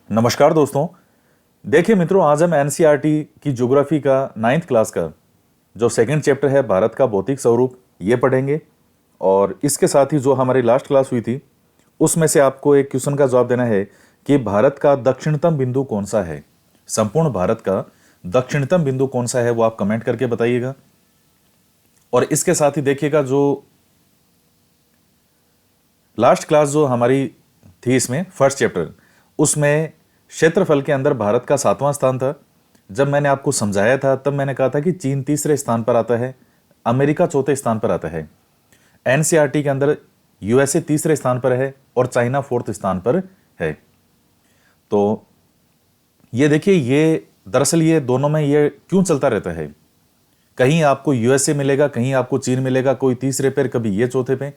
नमस्कार दोस्तों। देखिए मित्रों, आज हम एनसीईआरटी की ज्योग्राफी का 9th क्लास का जो सेकंड चैप्टर है भारत का भौतिक स्वरूप ये पढ़ेंगे। और इसके साथ ही जो हमारी लास्ट क्लास हुई थी उसमें से आपको एक क्वेश्चन का जवाब देना है कि भारत का दक्षिणतम बिंदु कौन सा है। संपूर्ण भारत का दक्षिणतम बिंदु कौन सा है वो आप कमेंट करके बताइएगा। और इसके साथ ही देखिएगा, जो लास्ट क्लास जो हमारी थी इसमें फर्स्ट चैप्टर, उसमें क्षेत्रफल के अंदर भारत का 7वां स्थान था। जब मैंने आपको समझाया था तब मैंने कहा था कि चीन तीसरे स्थान पर आता है, अमेरिका चौथे स्थान पर आता है। एनसीईआरटी के अंदर यूएसए तीसरे स्थान पर है और चाइना 4th स्थान पर है। तो ये देखिए, ये दरअसल ये दोनों में ये क्यों चलता रहता है, कहीं आपको यूएसए मिलेगा, कहीं आपको चीन मिलेगा, कोई तीसरे पे, कभी ये चौथे पे।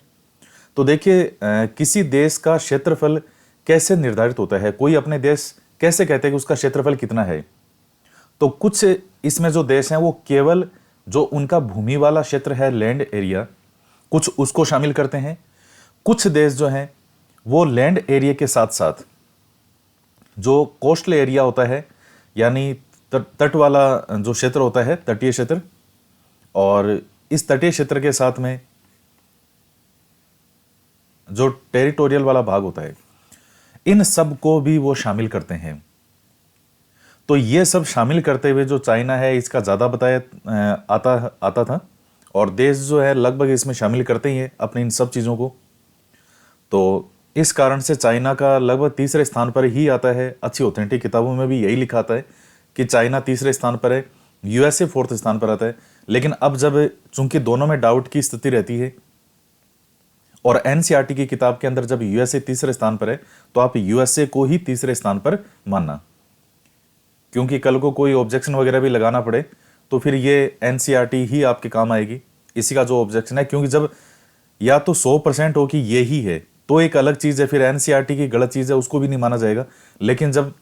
तो देखिए, किसी देश का क्षेत्रफल कैसे निर्धारित होता है, कोई अपने देश कैसे कहते हैं कि उसका क्षेत्रफल कितना है। तो कुछ इसमें जो देश हैं वो केवल जो उनका भूमि वाला क्षेत्र है, लैंड एरिया, कुछ उसको शामिल करते हैं। कुछ देश जो हैं वो लैंड एरिया के साथ साथ जो कोस्टल एरिया होता है, यानी तट वाला जो क्षेत्र होता है, तटीय क्षेत्र, और इस तटीय क्षेत्र के साथ में जो टेरिटोरियल वाला भाग होता है, इन सब को भी वो शामिल करते हैं। तो ये सब शामिल करते हुए जो चाइना है इसका ज़्यादा बताया आता था, और देश जो है लगभग इसमें शामिल करते ही है अपने इन सब चीज़ों को। तो इस कारण से चाइना का लगभग तीसरे स्थान पर ही आता है। अच्छी ऑथेंटिक किताबों में भी यही लिखा आता है कि चाइना तीसरे स्थान पर है, यूएसए 4th स्थान पर आता है। लेकिन अब जब चूंकि दोनों में डाउट की स्थिति रहती है और एनसीईआरटी की किताब के अंदर जब यूएसए तीसरे स्थान पर है तो आप यूएसए को ही तीसरे स्थान पर मानना, क्योंकि कल को कोई ऑब्जेक्शन वगैरह भी लगाना पड़े तो फिर ये एनसीईआरटी ही आपके काम आएगी। इसी का जो ऑब्जेक्शन है, क्योंकि जब या तो 100% हो कि ये ही है तो एक अलग चीज़ है, फिर एनसीईआरटी की गलत चीज़ है उसको भी नहीं माना जाएगा। लेकिन जब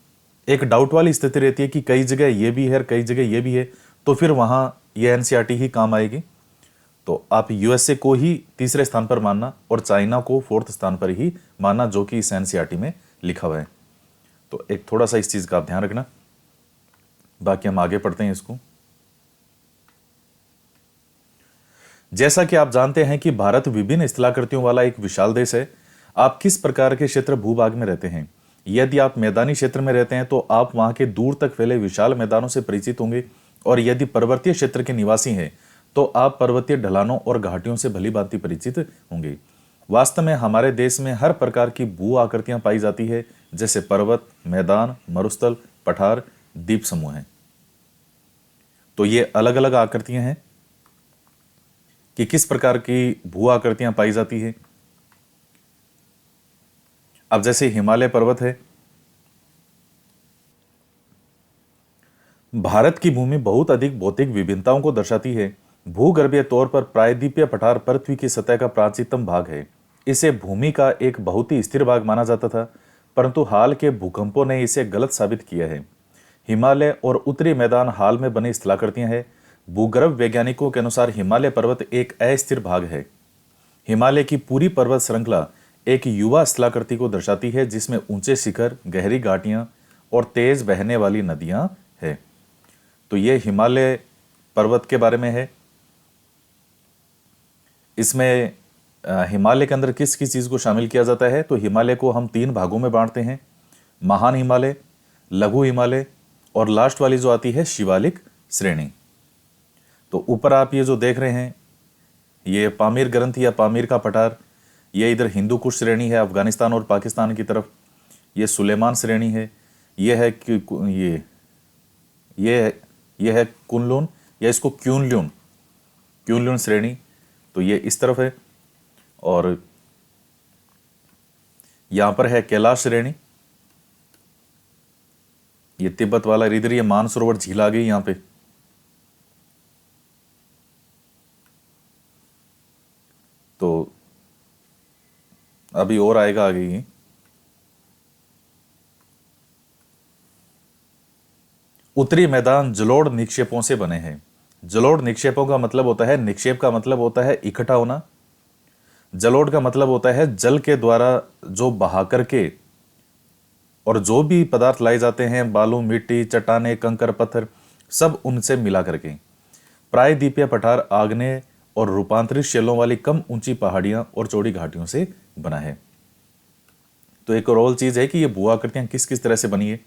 एक डाउट वाली स्थिति रहती है कि कई जगह ये भी है और कई जगह ये भी है, तो फिर वहाँ ये एनसीईआरटी ही काम आएगी। तो आप यूएसए को ही तीसरे स्थान पर मानना और चाइना को 4th स्थान पर ही मानना, जो कि इस एनसीईआरटी में लिखा हुआ है। तो एक थोड़ा सा इस चीज़ का आप ध्यान रखना। बाकी हम आगे पढ़ते हैं इसको। जैसा कि आप जानते हैं कि भारत विभिन्न स्थलाकृतियों वाला एक विशाल देश है। आप किस प्रकार के क्षेत्र भूभाग में रहते हैं? यदि आप मैदानी क्षेत्र में रहते हैं तो आप वहां के दूर तक फैले विशाल मैदानों से परिचित होंगे, और यदि पर्वतीय क्षेत्र के निवासी हैं तो आप पर्वतीय ढलानों और घाटियों से भली भांति परिचित होंगे। वास्तव में हमारे देश में हर प्रकार की भू आकृतियां पाई जाती है, जैसे पर्वत, मैदान, मरुस्थल, पठार, द्वीप समूह हैं। तो ये अलग अलग आकृतियां हैं कि किस प्रकार की भू आकृतियां पाई जाती है। अब जैसे हिमालय पर्वत है, भारत की भूमि बहुत अधिक भौतिक विभिन्नताओं को दर्शाती है। भूगर्भीय तौर पर प्रायद्वीपीय पठार पृथ्वी की सतह का प्राचीनतम भाग है। इसे भूमि का एक बहुत ही स्थिर भाग माना जाता था, परंतु हाल के भूकंपों ने इसे गलत साबित किया है। हिमालय और उत्तरी मैदान हाल में बनी स्थलाकृतियां हैं। भूगर्भ वैज्ञानिकों के अनुसार हिमालय पर्वत एक अस्थिर भाग है। हिमालय की पूरी पर्वत श्रृंखला एक युवा स्थलाकृति को दर्शाती है, जिसमें ऊंचे शिखर, गहरी घाटियां और तेज बहने वाली नदियां हैं। तो ये हिमालय पर्वत के बारे में है। इसमें हिमालय के अंदर किस किस चीज़ को शामिल किया जाता है, तो हिमालय को हम 3 भागों में बांटते हैं: महान हिमालय, लघु हिमालय और लास्ट वाली जो आती है शिवालिक श्रेणी। तो ऊपर आप ये जो देख रहे हैं, ये पामीर ग्रंथ या पामीर का पठार, ये इधर हिंदू कुश श्रेणी है अफगानिस्तान और पाकिस्तान की तरफ। ये सुलेमान श्रेणी है। ये है कि ये है कुनलुन, या इसको क्यूनलुन श्रेणी, तो ये इस तरफ है। और यहां पर है कैलाश श्रेणी, ये तिब्बत वाला। इधर ये मानसरोवर झील आ गई यहां पे। तो अभी और आएगा आगे ये। उत्तरी मैदान जलोढ़ निक्षेपों से बने हैं। जलोढ़ निक्षेपों का मतलब होता है, निक्षेप का मतलब होता है इकट्ठा होना, जलोढ़ का मतलब होता है जल के द्वारा जो बहा करके और जो भी पदार्थ लाए जाते हैं, बालू, मिट्टी, चट्टाने, कंकर, पत्थर, सब उनसे मिला करके प्रायद्वीपीय पठार आग्नेय और रूपांतरित शैलों वाली कम ऊंची पहाड़ियां और चौड़ी घाटियों से बना है। तो एक और चीज है कि ये भू-आकृतियां किस किस तरह से बनी है,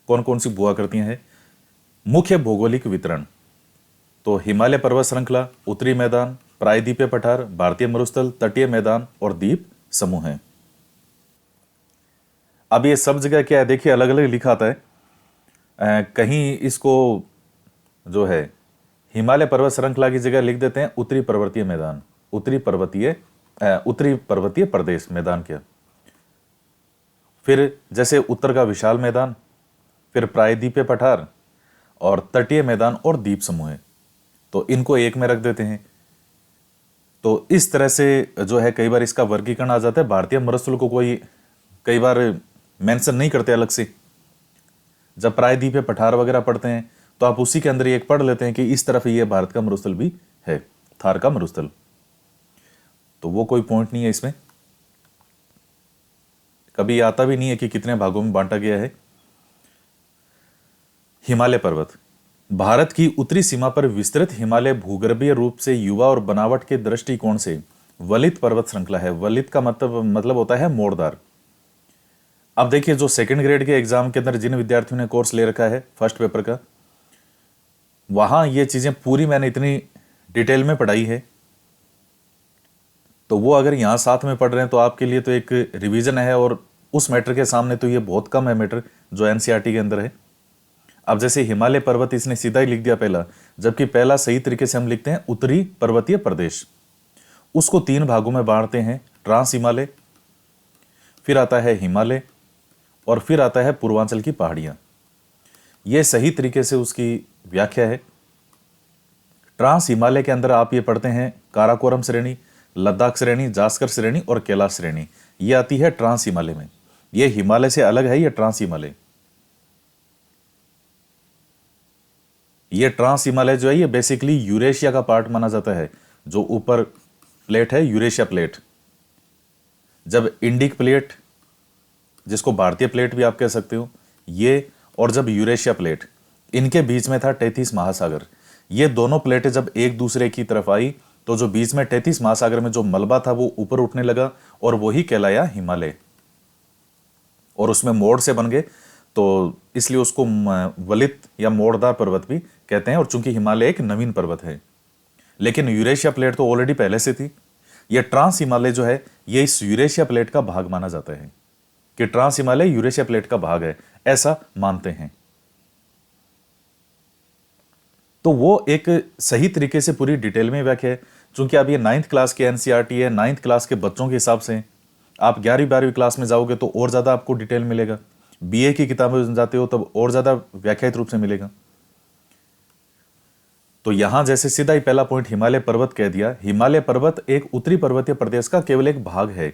कौन कौन सी भू-आकृतियां हैं। मुख्य भौगोलिक वितरण, तो हिमालय पर्वत श्रृंखला, उत्तरी मैदान, प्रायद्वीपीय पठार, भारतीय मरुस्थल, तटीय मैदान और द्वीप समूह हैं। अब ये सब जगह क्या है, देखिए अलग अलग लिखा आता है। कहीं इसको जो है हिमालय पर्वत श्रृंखला की जगह लिख देते हैं उत्तरी पर्वतीय मैदान, उत्तरी पर्वतीय प्रदेश मैदान क्या। फिर जैसे उत्तर का विशाल मैदान, फिर प्रायद्वीपीय पठार और तटीय मैदान और द्वीप समूह है, तो इनको एक में रख देते हैं। तो इस तरह से जो है कई बार इसका वर्गीकरण आ जाता है। भारतीय मरुस्थल को कोई कई बार मेंशन नहीं करते अलग से। जब प्रायद्वीपीय पठार वगैरह पढ़ते हैं तो आप उसी के अंदर एक पढ़ लेते हैं कि इस तरफ ये भारत का मरुस्थल भी है, थार का मरुस्थल। तो वो कोई पॉइंट नहीं है इसमें, कभी आता भी नहीं है कि कितने भागों में बांटा गया है। हिमालय पर्वत, भारत की उत्तरी सीमा पर विस्तृत हिमालय भूगर्भीय रूप से युवा और बनावट के दृष्टिकोण से वलित पर्वत श्रृंखला है। वलित का मतलब होता है मोड़दार। अब देखिए जो सेकंड ग्रेड के एग्जाम के अंदर जिन विद्यार्थियों ने कोर्स ले रखा है फर्स्ट पेपर का, वहां ये चीजें पूरी मैंने इतनी डिटेल में पढ़ाई है, तो वो अगर यहां साथ में पढ़ रहे हैं तो आपके लिए तो एक रिवीजन है, और उस मैटर के सामने तो ये बहुत कम है मैटर जो एनसीईआरटी के अंदर है। अब जैसे हिमालय पर्वत इसने सीधा ही लिख दिया पहला, जबकि पहला सही तरीके से हम लिखते हैं उत्तरी पर्वतीय प्रदेश। उसको 3 भागों में बांटते हैं, ट्रांस हिमालय, फिर आता है हिमालय और फिर आता है पूर्वांचल की पहाड़ियां। यह सही तरीके से उसकी व्याख्या है। ट्रांस हिमालय के अंदर आप ये पढ़ते हैं काराकोरम श्रेणी, लद्दाख श्रेणी, जास्कर श्रेणी और कैलाश श्रेणी, ये आती है ट्रांस हिमालय में। ये हिमालय से अलग है, ये ट्रांस हिमालय। ये ट्रांस हिमालय जो है ये बेसिकली यूरेशिया का पार्ट माना जाता है। जो ऊपर प्लेट है यूरेशिया प्लेट, जब इंडिक प्लेट, जिसको भारतीय प्लेट भी आप कह सकते हो, ये और जब यूरेशिया प्लेट, इनके बीच में था टेथिस महासागर। ये दोनों प्लेटें जब एक दूसरे की तरफ आई तो जो बीच में टेथिस महासागर में जो मलबा था वो ऊपर उठने लगा और वही कहलाया हिमालय, और उसमें मोड़ से बन गए, तो इसलिए उसको वलित या मोड़दार पर्वत भी कहते हैं। और चूंकि हिमालय एक नवीन पर्वत है, लेकिन यूरेशिया प्लेट तो ऑलरेडी पहले से थी। यह ट्रांस हिमालय जो है ये इस यूरेशिया प्लेट का भाग माना जाता है, कि ट्रांस हिमालय यूरेशिया प्लेट का भाग है, ऐसा मानते हैं। तो वो एक सही तरीके से पूरी डिटेल में व्याख्या है। चूंकि अब ये 9th क्लास के एनसीईआरटी है, 9th क्लास के बच्चों के हिसाब से, आप 11वीं 12वीं क्लास में जाओगे तो और ज्यादा आपको डिटेल मिलेगा। बीए की किताबें जाते हो तब और ज्यादा व्याख्यात रूप से मिलेगा। तो यहां जैसे सीधा ही पहला पॉइंट हिमालय पर्वत कह दिया। हिमालय पर्वत एक उत्तरी पर्वतीय प्रदेश का केवल एक भाग है,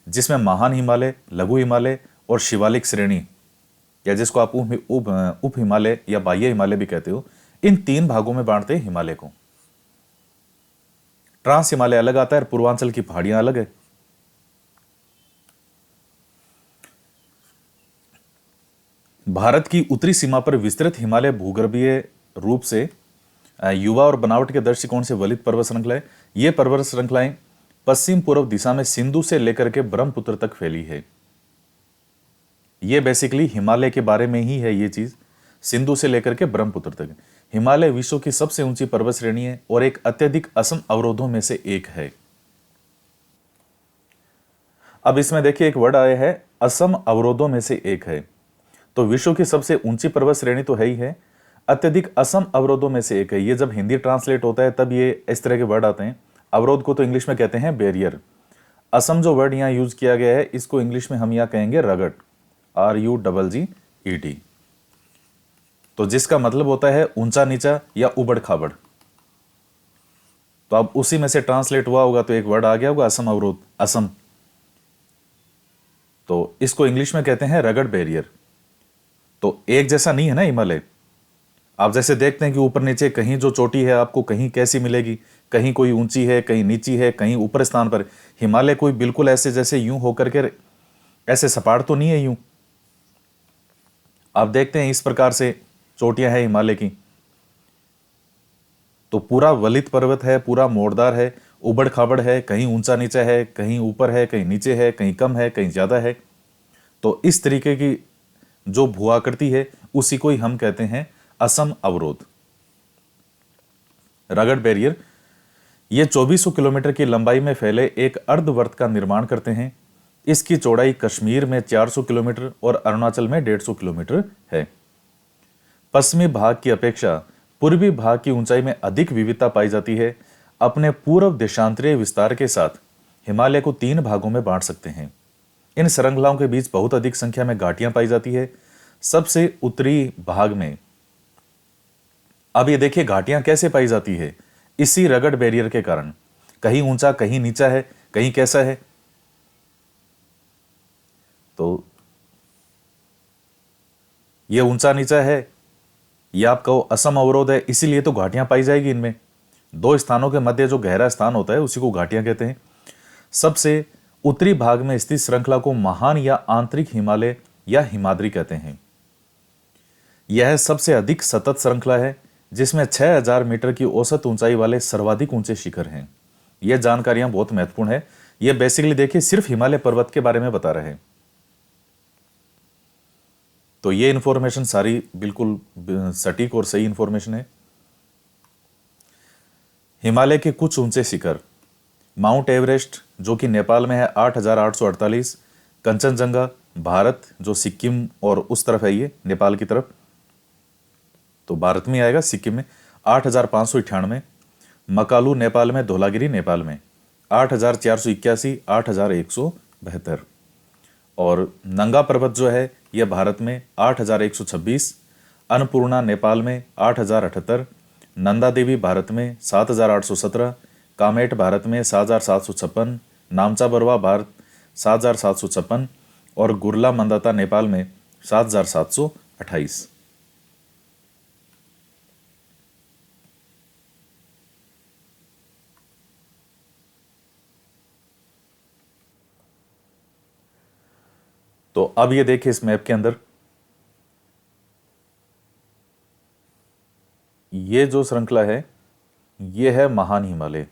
जिसमें महान हिमालय, लघु हिमालय और शिवालिक श्रेणी, या जिसको आप उप हिमालय या बाह्य हिमालय भी कहते हो, इन 3 भागों में बांटते हैं हिमालय को। ट्रांस हिमालय अलग आता है और पूर्वांचल की पहाड़ियां अलग है। भारत की उत्तरी सीमा पर विस्तृत हिमालय भूगर्भीय रूप से युवा और बनावट के दृष्टिकोण से वलित पर्वत श्रृंखला है। ये पर्वत श्रृंखलाएं पश्चिम पूर्व दिशा में सिंधु से लेकर के ब्रह्मपुत्र तक फैली है। ये बेसिकली हिमालय के बारे में ही है ये चीज, सिंधु से लेकर के ब्रह्मपुत्र तक। हिमालय विश्व की सबसे ऊंची पर्वत श्रेणी है और एक अत्यधिक असम अवरोधों में से एक है। अब इसमें देखिए एक वर्ड आया है, असम अवरोधों में से एक है। तो विश्व की सबसे ऊंची पर्वत श्रेणी तो है ही है, अत्यधिक असम अवरोधों में से एक है। ये जब हिंदी ट्रांसलेट होता है तब ये इस तरह के वर्ड आते हैं। अवरोध को तो इंग्लिश में कहते हैं बैरियर। असम जो वर्ड यहां यूज किया गया है, इसको इंग्लिश में हम यहां कहेंगे रगड़, RUGGET। तो जिसका मतलब होता है ऊंचा नीचा या उबड़ खाबड़। तो अब उसी में से ट्रांसलेट हुआ होगा तो एक वर्ड आ गया होगा असम अवरोध, असम। तो इसको इंग्लिश में कहते हैं रगड़ बैरियर। तो एक जैसा नहीं है ना हिमालय। आप जैसे देखते हैं कि ऊपर नीचे कहीं जो चोटी है आपको कहीं कैसी मिलेगी, कहीं कोई ऊंची है, कहीं नीची है, कहीं ऊपर स्थान पर। हिमालय कोई बिल्कुल ऐसे जैसे यूं होकर के ऐसे सपाट तो नहीं है यूं, आप देखते हैं इस प्रकार से चोटियां हैं हिमालय की, तो पूरा वलित पर्वत है, पूरा मोड़दार है, उबड़ खाबड़ है, कहीं ऊंचा नीचा है, कहीं ऊपर है, कहीं नीचे है, कहीं कम है, कहीं ज्यादा है। तो इस तरीके की जो भू आकृति है उसी को ही हम कहते हैं असम अवरोध, रगड़ बैरियर। ये 2400 किलोमीटर की लंबाई में फैले एक अर्धवर्त का निर्माण करते हैं। इसकी चौड़ाई कश्मीर में 400 किलोमीटर और अरुणाचल में 150 किलोमीटर है। पश्चिमी भाग की अपेक्षा पूर्वी भाग की ऊंचाई में अधिक विविधता पाई जाती है। अपने पूर्व देशांतरीय विस्तार के साथ हिमालय को 3 भागों में बांट सकते हैं। इन श्रृंखलाओं के बीच बहुत अधिक संख्या में घाटियां पाई जाती है। सबसे उत्तरी भाग में, अब ये देखिए घाटियां कैसे पाई जाती है, इसी रगड़ बैरियर के कारण। कहीं ऊंचा, कहीं नीचा है, कहीं कैसा है। तो ये ऊंचा नीचा है, ये आप कहो असम अवरोध है, इसीलिए तो घाटियां पाई जाएगी इनमें। 2 स्थानों के मध्य जो गहरा स्थान होता है उसी को घाटियां कहते हैं। सबसे उत्तरी भाग में स्थित श्रृंखला को महान या आंतरिक हिमालय या हिमाद्री कहते हैं। यह सबसे अधिक सतत श्रृंखला है जिसमें 6000 मीटर की औसत ऊंचाई वाले सर्वाधिक ऊंचे शिखर हैं। यह जानकारियां बहुत महत्वपूर्ण है। यह बेसिकली देखिए सिर्फ हिमालय पर्वत के बारे में बता रहे हैं। तो ये इंफॉर्मेशन सारी बिल्कुल सटीक और सही इंफॉर्मेशन है। हिमालय के कुछ ऊंचे शिखर, माउंट एवरेस्ट जो कि नेपाल में है 8848, कंचनजंगा भारत जो सिक्किम और उस तरफ है, ये नेपाल की तरफ, तो भारत में आएगा, सिक्किम में 8598, मकालू नेपाल में, धौलागिरी नेपाल में 8481, 8172, और नंगा पर्वत जो है यह भारत में 8126, अन्नपूर्णा नेपाल में 8078, नंदा देवी भारत में 7817, कामेट भारत में 7756, नामचा बरवा भारत 7756 और गुरला मंदाता नेपाल में 7728। तो अब ये देखिए इस मैप के अंदर ये जो श्रृंखला है ये है महान हिमालय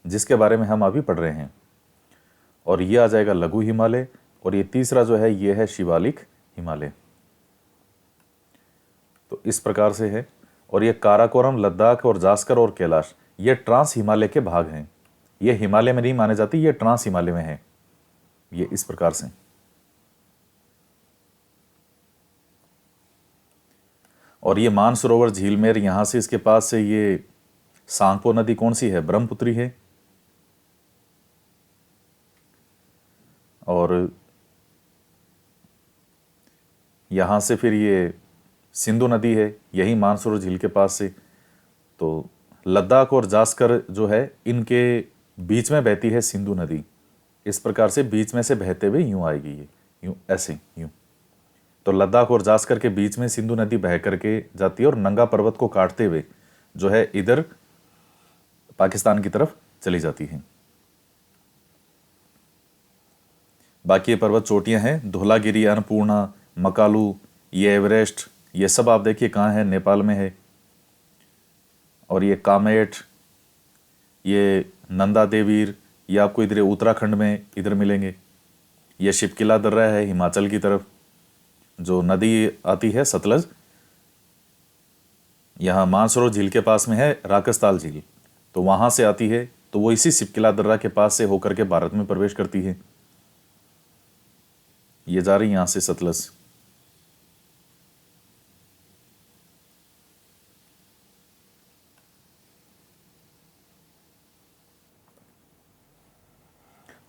जिसके बारे में हम अभी पढ़ रहे हैं, और ये आ जाएगा लघु हिमालय, और ये तीसरा जो है ये है शिवालिक हिमालय। तो इस प्रकार से है। और ये काराकोरम, लद्दाख और जास्कर और कैलाश ये ट्रांस हिमालय के भाग हैं। ये हिमालय में नहीं माने जाती, ये ट्रांस हिमालय में है। ये इस प्रकार से। और ये मानसरोवर झील में यहां से इसके पास से ये सांगपो नदी कौन सी है, ब्रह्मपुत्री है। और यहां से फिर ये सिंधु नदी है, यही मानसरोवर झील के पास से। तो लद्दाख और जास्कर जो है इनके बीच में बहती है सिंधु नदी। इस प्रकार से बीच में से बहते हुए यूं आएगी, ये यूं ऐसे यूं। तो लद्दाख और जास्कर के बीच में सिंधु नदी बह करके जाती है और नंगा पर्वत को काटते हुए जो है इधर पाकिस्तान की तरफ चली जाती है। बाकी ये पर्वत चोटियां हैं, धौलागिरी, अन्नपूर्णा, मकालू, ये एवरेस्ट, ये सब आप देखिए कहाँ है, नेपाल में है। और ये कामेट, ये नंदा देवीर, ये आपको इधर उत्तराखंड में इधर मिलेंगे। ये शिपकिला दर्रा है हिमाचल की तरफ, जो नदी आती है सतलज, यहाँ मानसरोवर झील के पास में है राकसताल झील, तो वहां से आती है, तो वो इसी शिपकिला दर्रा के पास से होकर के भारत में प्रवेश करती है। ये जा रही यहां से सतलज।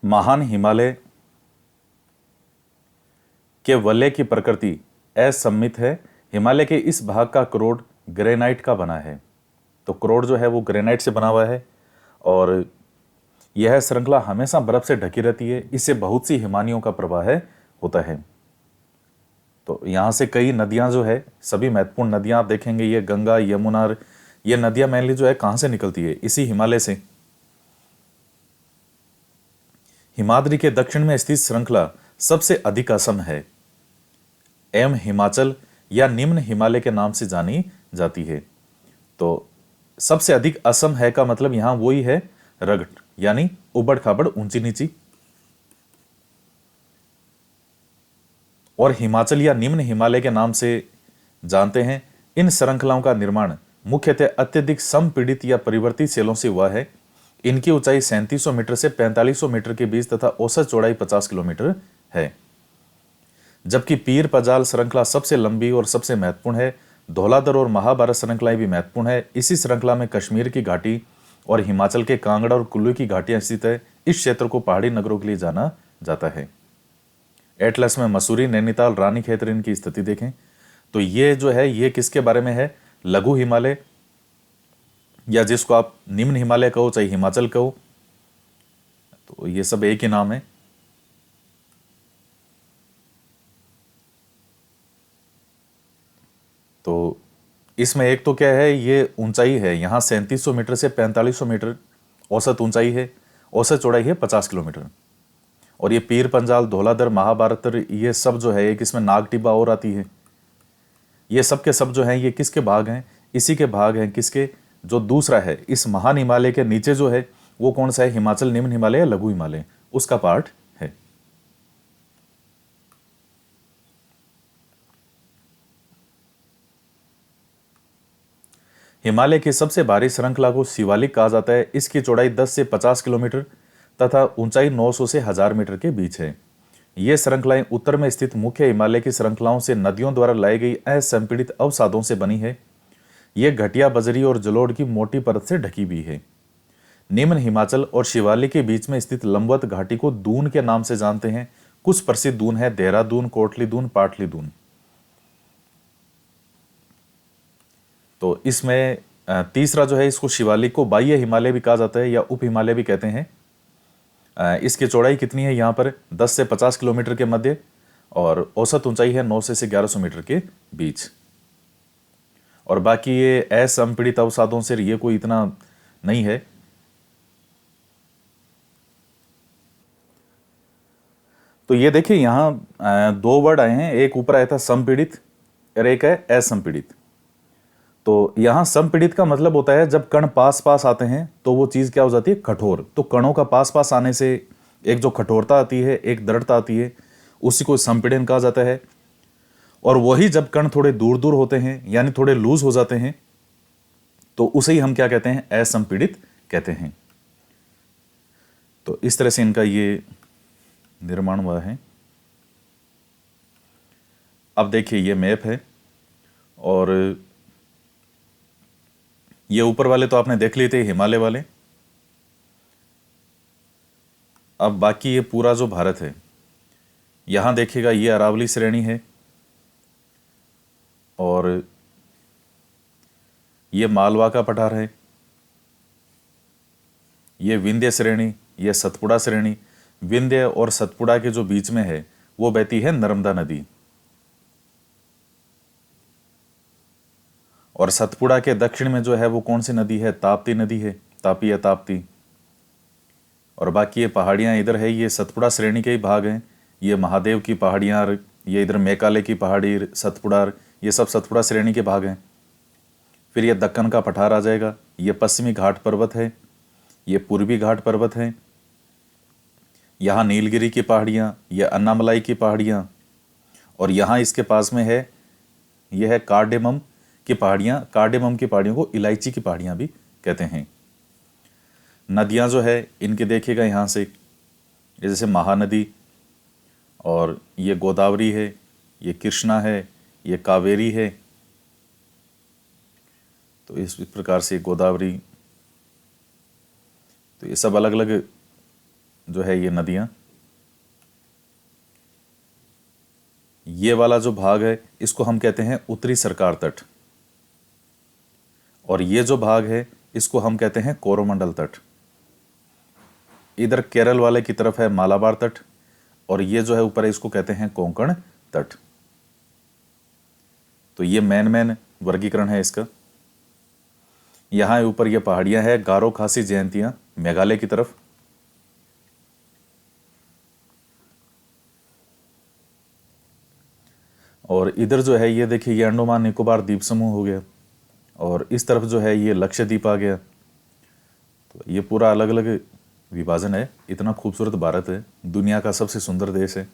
महान हिमालय के वलय की प्रकृति असममित है। हिमालय के इस भाग का क्रोड ग्रेनाइट का बना है। तो क्रोड जो है वो ग्रेनाइट से बना हुआ है, और यह श्रृंखला हमेशा बर्फ से ढकी रहती है। इससे बहुत सी हिमानियों का प्रवाह होता है। तो यहाँ से कई नदियाँ जो है, सभी महत्वपूर्ण नदियाँ आप देखेंगे, ये गंगा, यमुना, ये नदियाँ मेनली जो है कहाँ से निकलती है, इसी हिमालय से। हिमाद्री के दक्षिण में स्थित श्रृंखला सबसे अधिक असम है। एम हिमाचल या निम्न हिमालय के नाम से जानी जाती है। तो सबसे अधिक असम है का मतलब यहां वही है रगड, यानी उबड़ खाबड़, ऊंची नीची। और हिमाचल या निम्न हिमालय के नाम से जानते हैं। इन श्रृंखलाओं का निर्माण मुख्यतः अत्यधिक समपीड़ित या परिवर्तित सेलों से हुआ है। इनकी ऊंचाई 3700 मीटर से 4500 मीटर के बीच तथा औसत चौड़ाई 50 किलोमीटर है। जबकि पीर पंजाल श्रृंखला सबसे लंबी और सबसे महत्वपूर्ण है। धौलाधर और महाभारत श्रृंखलाएं भी महत्वपूर्ण है। इसी श्रृंखला में कश्मीर की घाटी और हिमाचल के कांगड़ा और कुल्लू की घाटियां स्थित है। इस क्षेत्र को पहाड़ी नगरों के लिए जाना जाता है। एटलस में मसूरी, नैनीताल, रानीखेत इनकी स्थिति देखें। तो ये जो है ये किसके बारे में है? लघु हिमालय, या जिसको आप निम्न हिमालय कहो चाहे हिमाचल कहो, तो ये सब एक ही नाम है। तो इसमें एक तो क्या है, ये ऊंचाई है यहाँ 3700 मीटर से 4500 मीटर औसत ऊंचाई है, औसत चौड़ाई है 50 किलोमीटर। और ये पीर पंजाल, धौलाधर, महाभारत, ये सब जो है एक इसमें नाग टिब्बा और आती है। ये सब के सब जो हैं ये किसके भाग हैं? इसी के भाग हैं। किसके? जो दूसरा है इस महान हिमालय के नीचे जो है वो कौन सा है? हिमाचल निम्न हिमालय या लघु हिमालय, उसका पार्ट है। हिमालय की सबसे भारी श्रृंखला को शिवालिक कहा जाता है। इसकी चौड़ाई 10 से 50 किलोमीटर तथा ऊंचाई 900 से 1000 मीटर के बीच है। ये श्रृंखलाएं उत्तर में स्थित मुख्य हिमालय की श्रृंखलाओं से नदियों द्वारा लाई गई असंपीड़ित अवसादों से बनी है। ये घटिया बजरी और जलोढ़ की मोटी परत से ढकी हुई है। निम्न हिमाचल और शिवालिक के बीच में स्थित लंबवत घाटी को दून के नाम से जानते हैं। कुछ प्रसिद्ध दून है देहरादून, कोटली दून, पाटली दून। तो इसमें तीसरा जो है इसको शिवालिक को बाह्य हिमालय भी कहा जाता है या उप हिमालय भी कहते हैं। इसकी चौड़ाई कितनी है यहाँ पर? 10 से 50 किलोमीटर के मध्य, और औसत ऊंचाई है 900 से 1100 मीटर के बीच। और बाकी ये असंपीड़ित अवसादों से ये कोई इतना नहीं है। तो ये देखिए यहाँ दो वर्ड आए हैं, एक ऊपर आया था संपीड़ित और एक है असंपीड़ित। तो यहां संपीड़ित का मतलब होता है जब कण पास पास आते हैं तो वो चीज क्या हो जाती है? कठोर। तो कणों का पास पास आने से एक जो कठोरता आती है, एक दृढ़ता आती है, उसी को संपीड़न कहा जाता है। और वही जब कण थोड़े दूर दूर होते हैं यानी थोड़े लूज हो जाते हैं तो उसे ही हम क्या कहते हैं? असंपीड़ित कहते हैं। तो इस तरह से इनका ये निर्माण हुआ है। अब देखिए ये मैप है, और ये ऊपर वाले तो आपने देख लिए थे, हिमालय वाले। अब बाकी ये पूरा जो भारत है, यहां देखिएगा ये अरावली श्रेणी है, और ये मालवा का पठार है, ये विंध्य श्रेणी, ये सतपुड़ा श्रेणी। विंध्य और सतपुड़ा के जो बीच में है वो बहती है नर्मदा नदी, और सतपुड़ा के दक्षिण में जो है वो कौन सी नदी है? ताप्ती नदी है, तापी या ताप्ती। और बाकी ये पहाड़ियाँ इधर है, ये सतपुड़ा श्रेणी के ही भाग हैं। ये महादेव की पहाड़ियाँ, ये इधर मेकाले की पहाड़ी, सतपुड़ा, ये सब सतपुड़ा श्रेणी के भाग हैं। फिर ये दक्कन का पठार आ जाएगा, ये पश्चिमी घाट पर्वत है, ये पूर्वी घाट पर्वत है, यहाँ नीलगिरी की पहाड़ियाँ, ये अन्नामलाई की पहाड़ियाँ, और यहाँ इसके पास में है यह है कार्डेमम की पहाड़ियाँ। कार्डेमम की पहाड़ियों को इलायची की पहाड़ियाँ भी कहते हैं। नदियाँ जो है इनके देखिएगा यहाँ से, जैसे महानदी, और ये गोदावरी है, ये कृष्णा है, ये कावेरी है। तो इस प्रकार से गोदावरी, तो ये सब अलग अलग जो है ये नदियाँ। ये वाला जो भाग है इसको हम कहते हैं उत्तरी सरकार तट, और ये जो भाग है इसको हम कहते हैं कोरोमंडल तट। इधर केरल वाले की तरफ है मालाबार तट, और ये जो है ऊपर है इसको कहते हैं कोंकण तट। तो ये मेन वर्गीकरण है इसका। यहाँ ऊपर ये पहाड़ियाँ हैं, गारो खासी जयंतियाँ, मेघालय की तरफ। और इधर जो है ये देखिए ये अंडमान निकोबार द्वीप समूह हो गया, और इस तरफ जो है ये लक्षद्वीप आ गया। तो ये पूरा अलग अलग विभाजन है। इतना खूबसूरत भारत है, दुनिया का सबसे सुंदर देश है।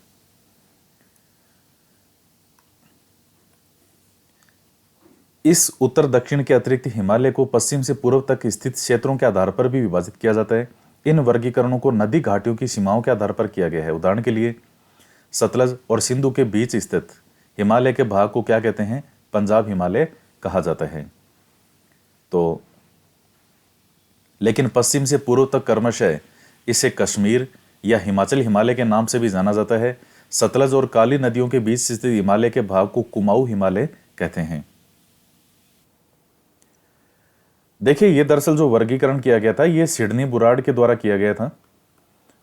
इस उत्तर दक्षिण के अतिरिक्त हिमालय को पश्चिम से पूर्व तक स्थित क्षेत्रों के आधार पर भी विभाजित किया जाता है। इन वर्गीकरणों को नदी घाटियों की सीमाओं के आधार पर किया गया है। उदाहरण के लिए सतलज और सिंधु के बीच स्थित हिमालय के भाग को क्या कहते हैं? पंजाब हिमालय कहा जाता है। तो लेकिन पश्चिम से पूर्व तक क्रमशः इसे कश्मीर या हिमाचल हिमालय के नाम से भी जाना जाता है। सतलज और काली नदियों के बीच स्थित हिमालय के भाग को कुमाऊं हिमालय कहते हैं। देखिए ये दरअसल जो वर्गीकरण किया गया था ये सिडनी बुराड़ के द्वारा किया गया था,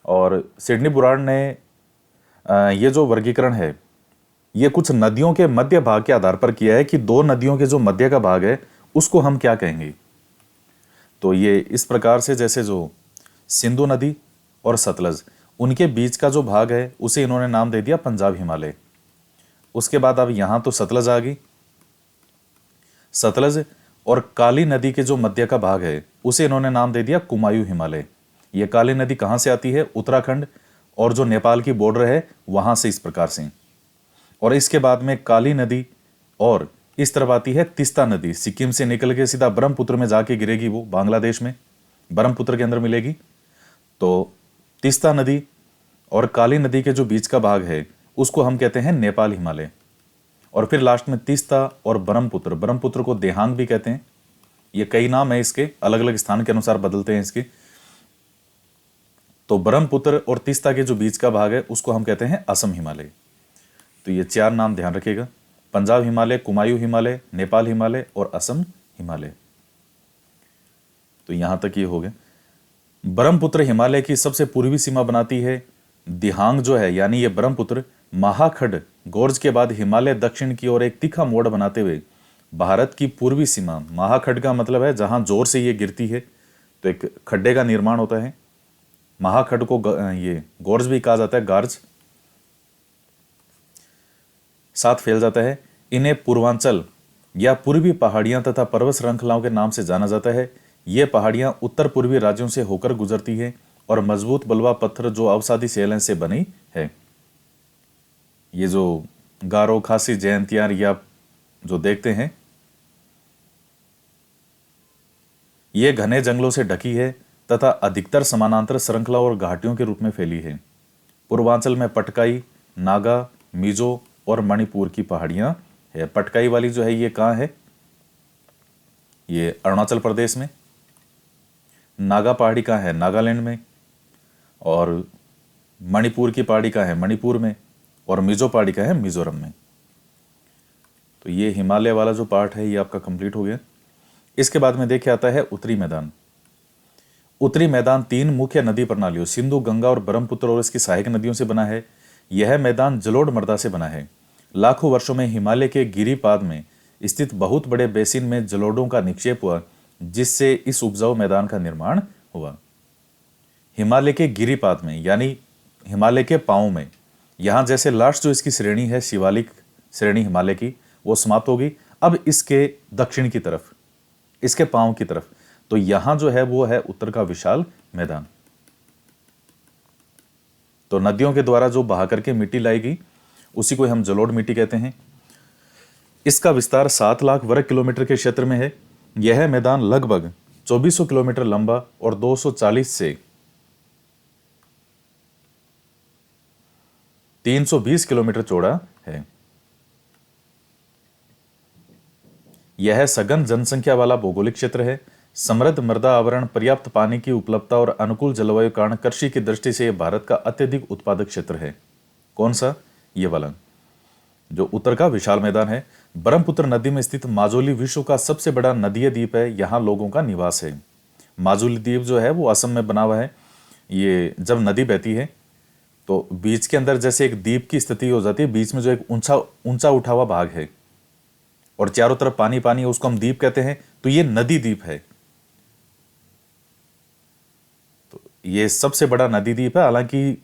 और सिडनी बुराड़ ने ये जो वर्गीकरण है ये कुछ नदियों के मध्य भाग के आधार पर किया है कि दो नदियों के जो मध्य का भाग है उसको हम क्या कहेंगे। तो ये इस प्रकार से, जैसे जो सिंधु नदी और सतलज उनके बीच का जो भाग है उसे इन्होंने नाम दे दिया पंजाब हिमालय। उसके बाद अब यहां तो सतलज आ गई, सतलज और काली नदी के जो मध्य का भाग है उसे इन्होंने नाम दे दिया कुमायूं हिमालय। ये काली नदी कहां से आती है? उत्तराखंड और जो नेपाल की बॉर्डर है वहां से, इस प्रकार से। और इसके बाद में काली नदी और इस तरफ आती है तीस्ता नदी, सिक्किम से निकल के सीधा ब्रह्मपुत्र में जाके गिरेगी, वो बांग्लादेश में ब्रह्मपुत्र के अंदर मिलेगी। तो तीस्ता नदी और काली नदी के जो बीच का भाग है उसको हम कहते हैं नेपाल हिमालय। और फिर लास्ट में तीस्ता और ब्रह्मपुत्र, ब्रह्मपुत्र को देहांग भी कहते हैं। ये कई नाम है इसके, अलग अलग स्थान के अनुसार बदलते हैं इसके। तो ब्रह्मपुत्र और तीस्ता के जो बीच का भाग है उसको हम कहते हैं असम हिमालय। तो ये चार नाम ध्यान रखिएगा: पंजाब हिमालय, कुमायूं हिमालय, नेपाल हिमालय और असम हिमालय। तो यहां तक ये हो गए। ब्रह्मपुत्र हिमालय की सबसे पूर्वी सीमा बनाती है। दिहांग जो है यानी ये ब्रह्मपुत्र महाखड गोर्ज के बाद हिमालय दक्षिण की ओर एक तीखा मोड़ बनाते हुए भारत की पूर्वी सीमा, महाखड का मतलब है जहां जोर से ये गिरती है तो एक खड्डे का निर्माण होता है। महाखड को ये गोर्ज भी कहा जाता है, गार्ज, साथ फैल जाता है। इन्हें पूर्वांचल या पूर्वी पहाड़ियां तथा पर्वत श्रृंखलाओं के नाम से जाना जाता है। ये पहाड़ियां उत्तर पूर्वी राज्यों से होकर गुजरती है और मजबूत बलुआ पत्थर जो अवसादी शैल से बनी है। ये जो गारो, खासी, जयंतियार या जो देखते हैं ये घने जंगलों से ढकी है तथा अधिकतर समानांतर श्रृंखला और घाटियों के रूप में फैली है। पूर्वांचल में पटकाई, नागा, मिजो और मणिपुर की पहाड़ियां है। पटकाई वाली जो है ये कहाँ है? ये अरुणाचल प्रदेश में। नागा पहाड़ी कहाँ है? नागालैंड में। और मणिपुर की पहाड़ी कहाँ है? मणिपुर में। और मिजो पहाड़ी का है? मिजोरम में। तो ये हिमालय वाला जो पार्ट है ये आपका कंप्लीट हो गया। इसके बाद में देखिए आता है उत्तरी मैदान। उत्तरी मैदान तीन मुख्य नदी प्रणालियों सिंधु, गंगा और ब्रह्मपुत्र और इसकी सहायक नदियों से बना है। यह मैदान जलोढ़ मृदा से बना है। लाखों वर्षों में हिमालय के गिरिपाद में स्थित बहुत बड़े बेसिन में जलोढ़ों का निक्षेप हुआ, जिससे इस उपजाऊ मैदान का निर्माण हुआ। हिमालय के गिरिपाद में यानी हिमालय के पांवों में, यहां जैसे लास्ट जो इसकी श्रेणी है शिवालिक श्रेणी हिमालय की, वो समाप्त होगी। अब इसके दक्षिण की तरफ, इसके पांव की तरफ, तो यहां जो है वो है उत्तर का विशाल मैदान। तो नदियों के द्वारा जो बहा करके मिट्टी लाई गई उसी को हम जलोढ़ मिट्टी कहते हैं। इसका विस्तार 7 लाख वर्ग किलोमीटर के क्षेत्र में है। यह मैदान लगभग 2400 किलोमीटर लंबा और 240 से 320 किलोमीटर चौड़ा है। यह सघन जनसंख्या वाला भौगोलिक क्षेत्र है। समृद्ध मृदा आवरण, पर्याप्त पानी की उपलब्धता और अनुकूल जलवायु कारण कृषि की दृष्टि से यह भारत का अत्यधिक उत्पादक क्षेत्र है। कौन सा? ये वाला जो उत्तर का विशाल मैदान है। ब्रह्मपुत्र नदी में स्थित माजुली विश्व का सबसे बड़ा नदीय द्वीप है। यहाँ लोगों का निवास है। माजुली द्वीप जो है वो असम में बना हुआ है। ये जब नदी बहती है तो बीच के अंदर जैसे एक द्वीप की स्थिति हो जाती है, बीच में जो एक ऊंचा उठा हुआ भाग है और चारों तरफ पानी पानी है, उसको हम द्वीप कहते हैं। तो ये नदी द्वीप है। तो ये सबसे बड़ा नदी द्वीप है। हालांकि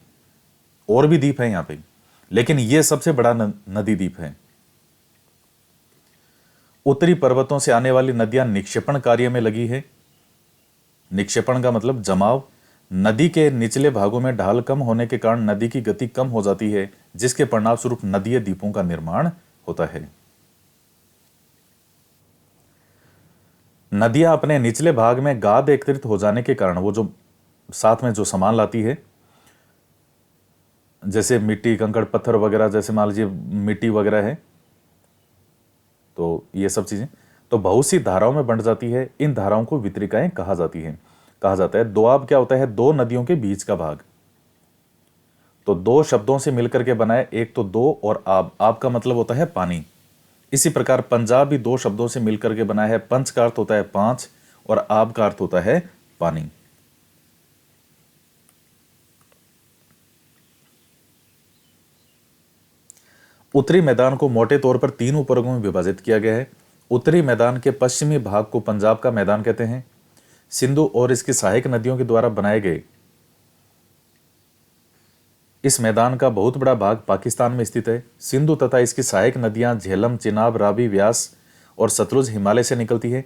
और भी द्वीप है यहाँ पे, लेकिन ये सबसे बड़ा नदी द्वीप है। उत्तरी पर्वतों से आने वाली नदियां निक्षेपण कार्य में लगी है। निक्षेपण का मतलब जमाव। नदी के निचले भागों में ढाल कम होने के कारण नदी की गति कम हो जाती है, जिसके परिणामस्वरूप नदीय द्वीपों का निर्माण होता है। नदियां अपने निचले भाग में गाद एकत्रित हो जाने के कारण वो जो साथ में जो सामान लाती है, जैसे मिट्टी, कंकड़, पत्थर वगैरह, जैसे मान लीजिए मिट्टी वगैरह है, तो ये सब चीजें तो बहुत सी धाराओं में बंट जाती है। इन धाराओं को वितरिकाएं कहा जाता है। दोआब क्या होता है? दो नदियों के बीच का भाग। तो दो शब्दों से मिलकर के बनाए, एक तो दो और आब। आब का मतलब होता है पानी। इसी प्रकार पंजाब भी दो शब्दों से मिलकर के बना है। पंच का अर्थ होता है पांच और आब का अर्थ होता है पानी। उत्तरी मैदान को मोटे तौर पर तीन उपवर्गों में विभाजित किया गया है। उत्तरी मैदान के पश्चिमी भाग को पंजाब का मैदान कहते हैं। सिंधु और इसकी सहायक नदियों के द्वारा बनाए गए इस मैदान का बहुत बड़ा भाग पाकिस्तान में स्थित है। सिंधु तथा इसकी सहायक नदियां झेलम, चिनाब, रावी, व्यास और सतलुज हिमालय से निकलती है।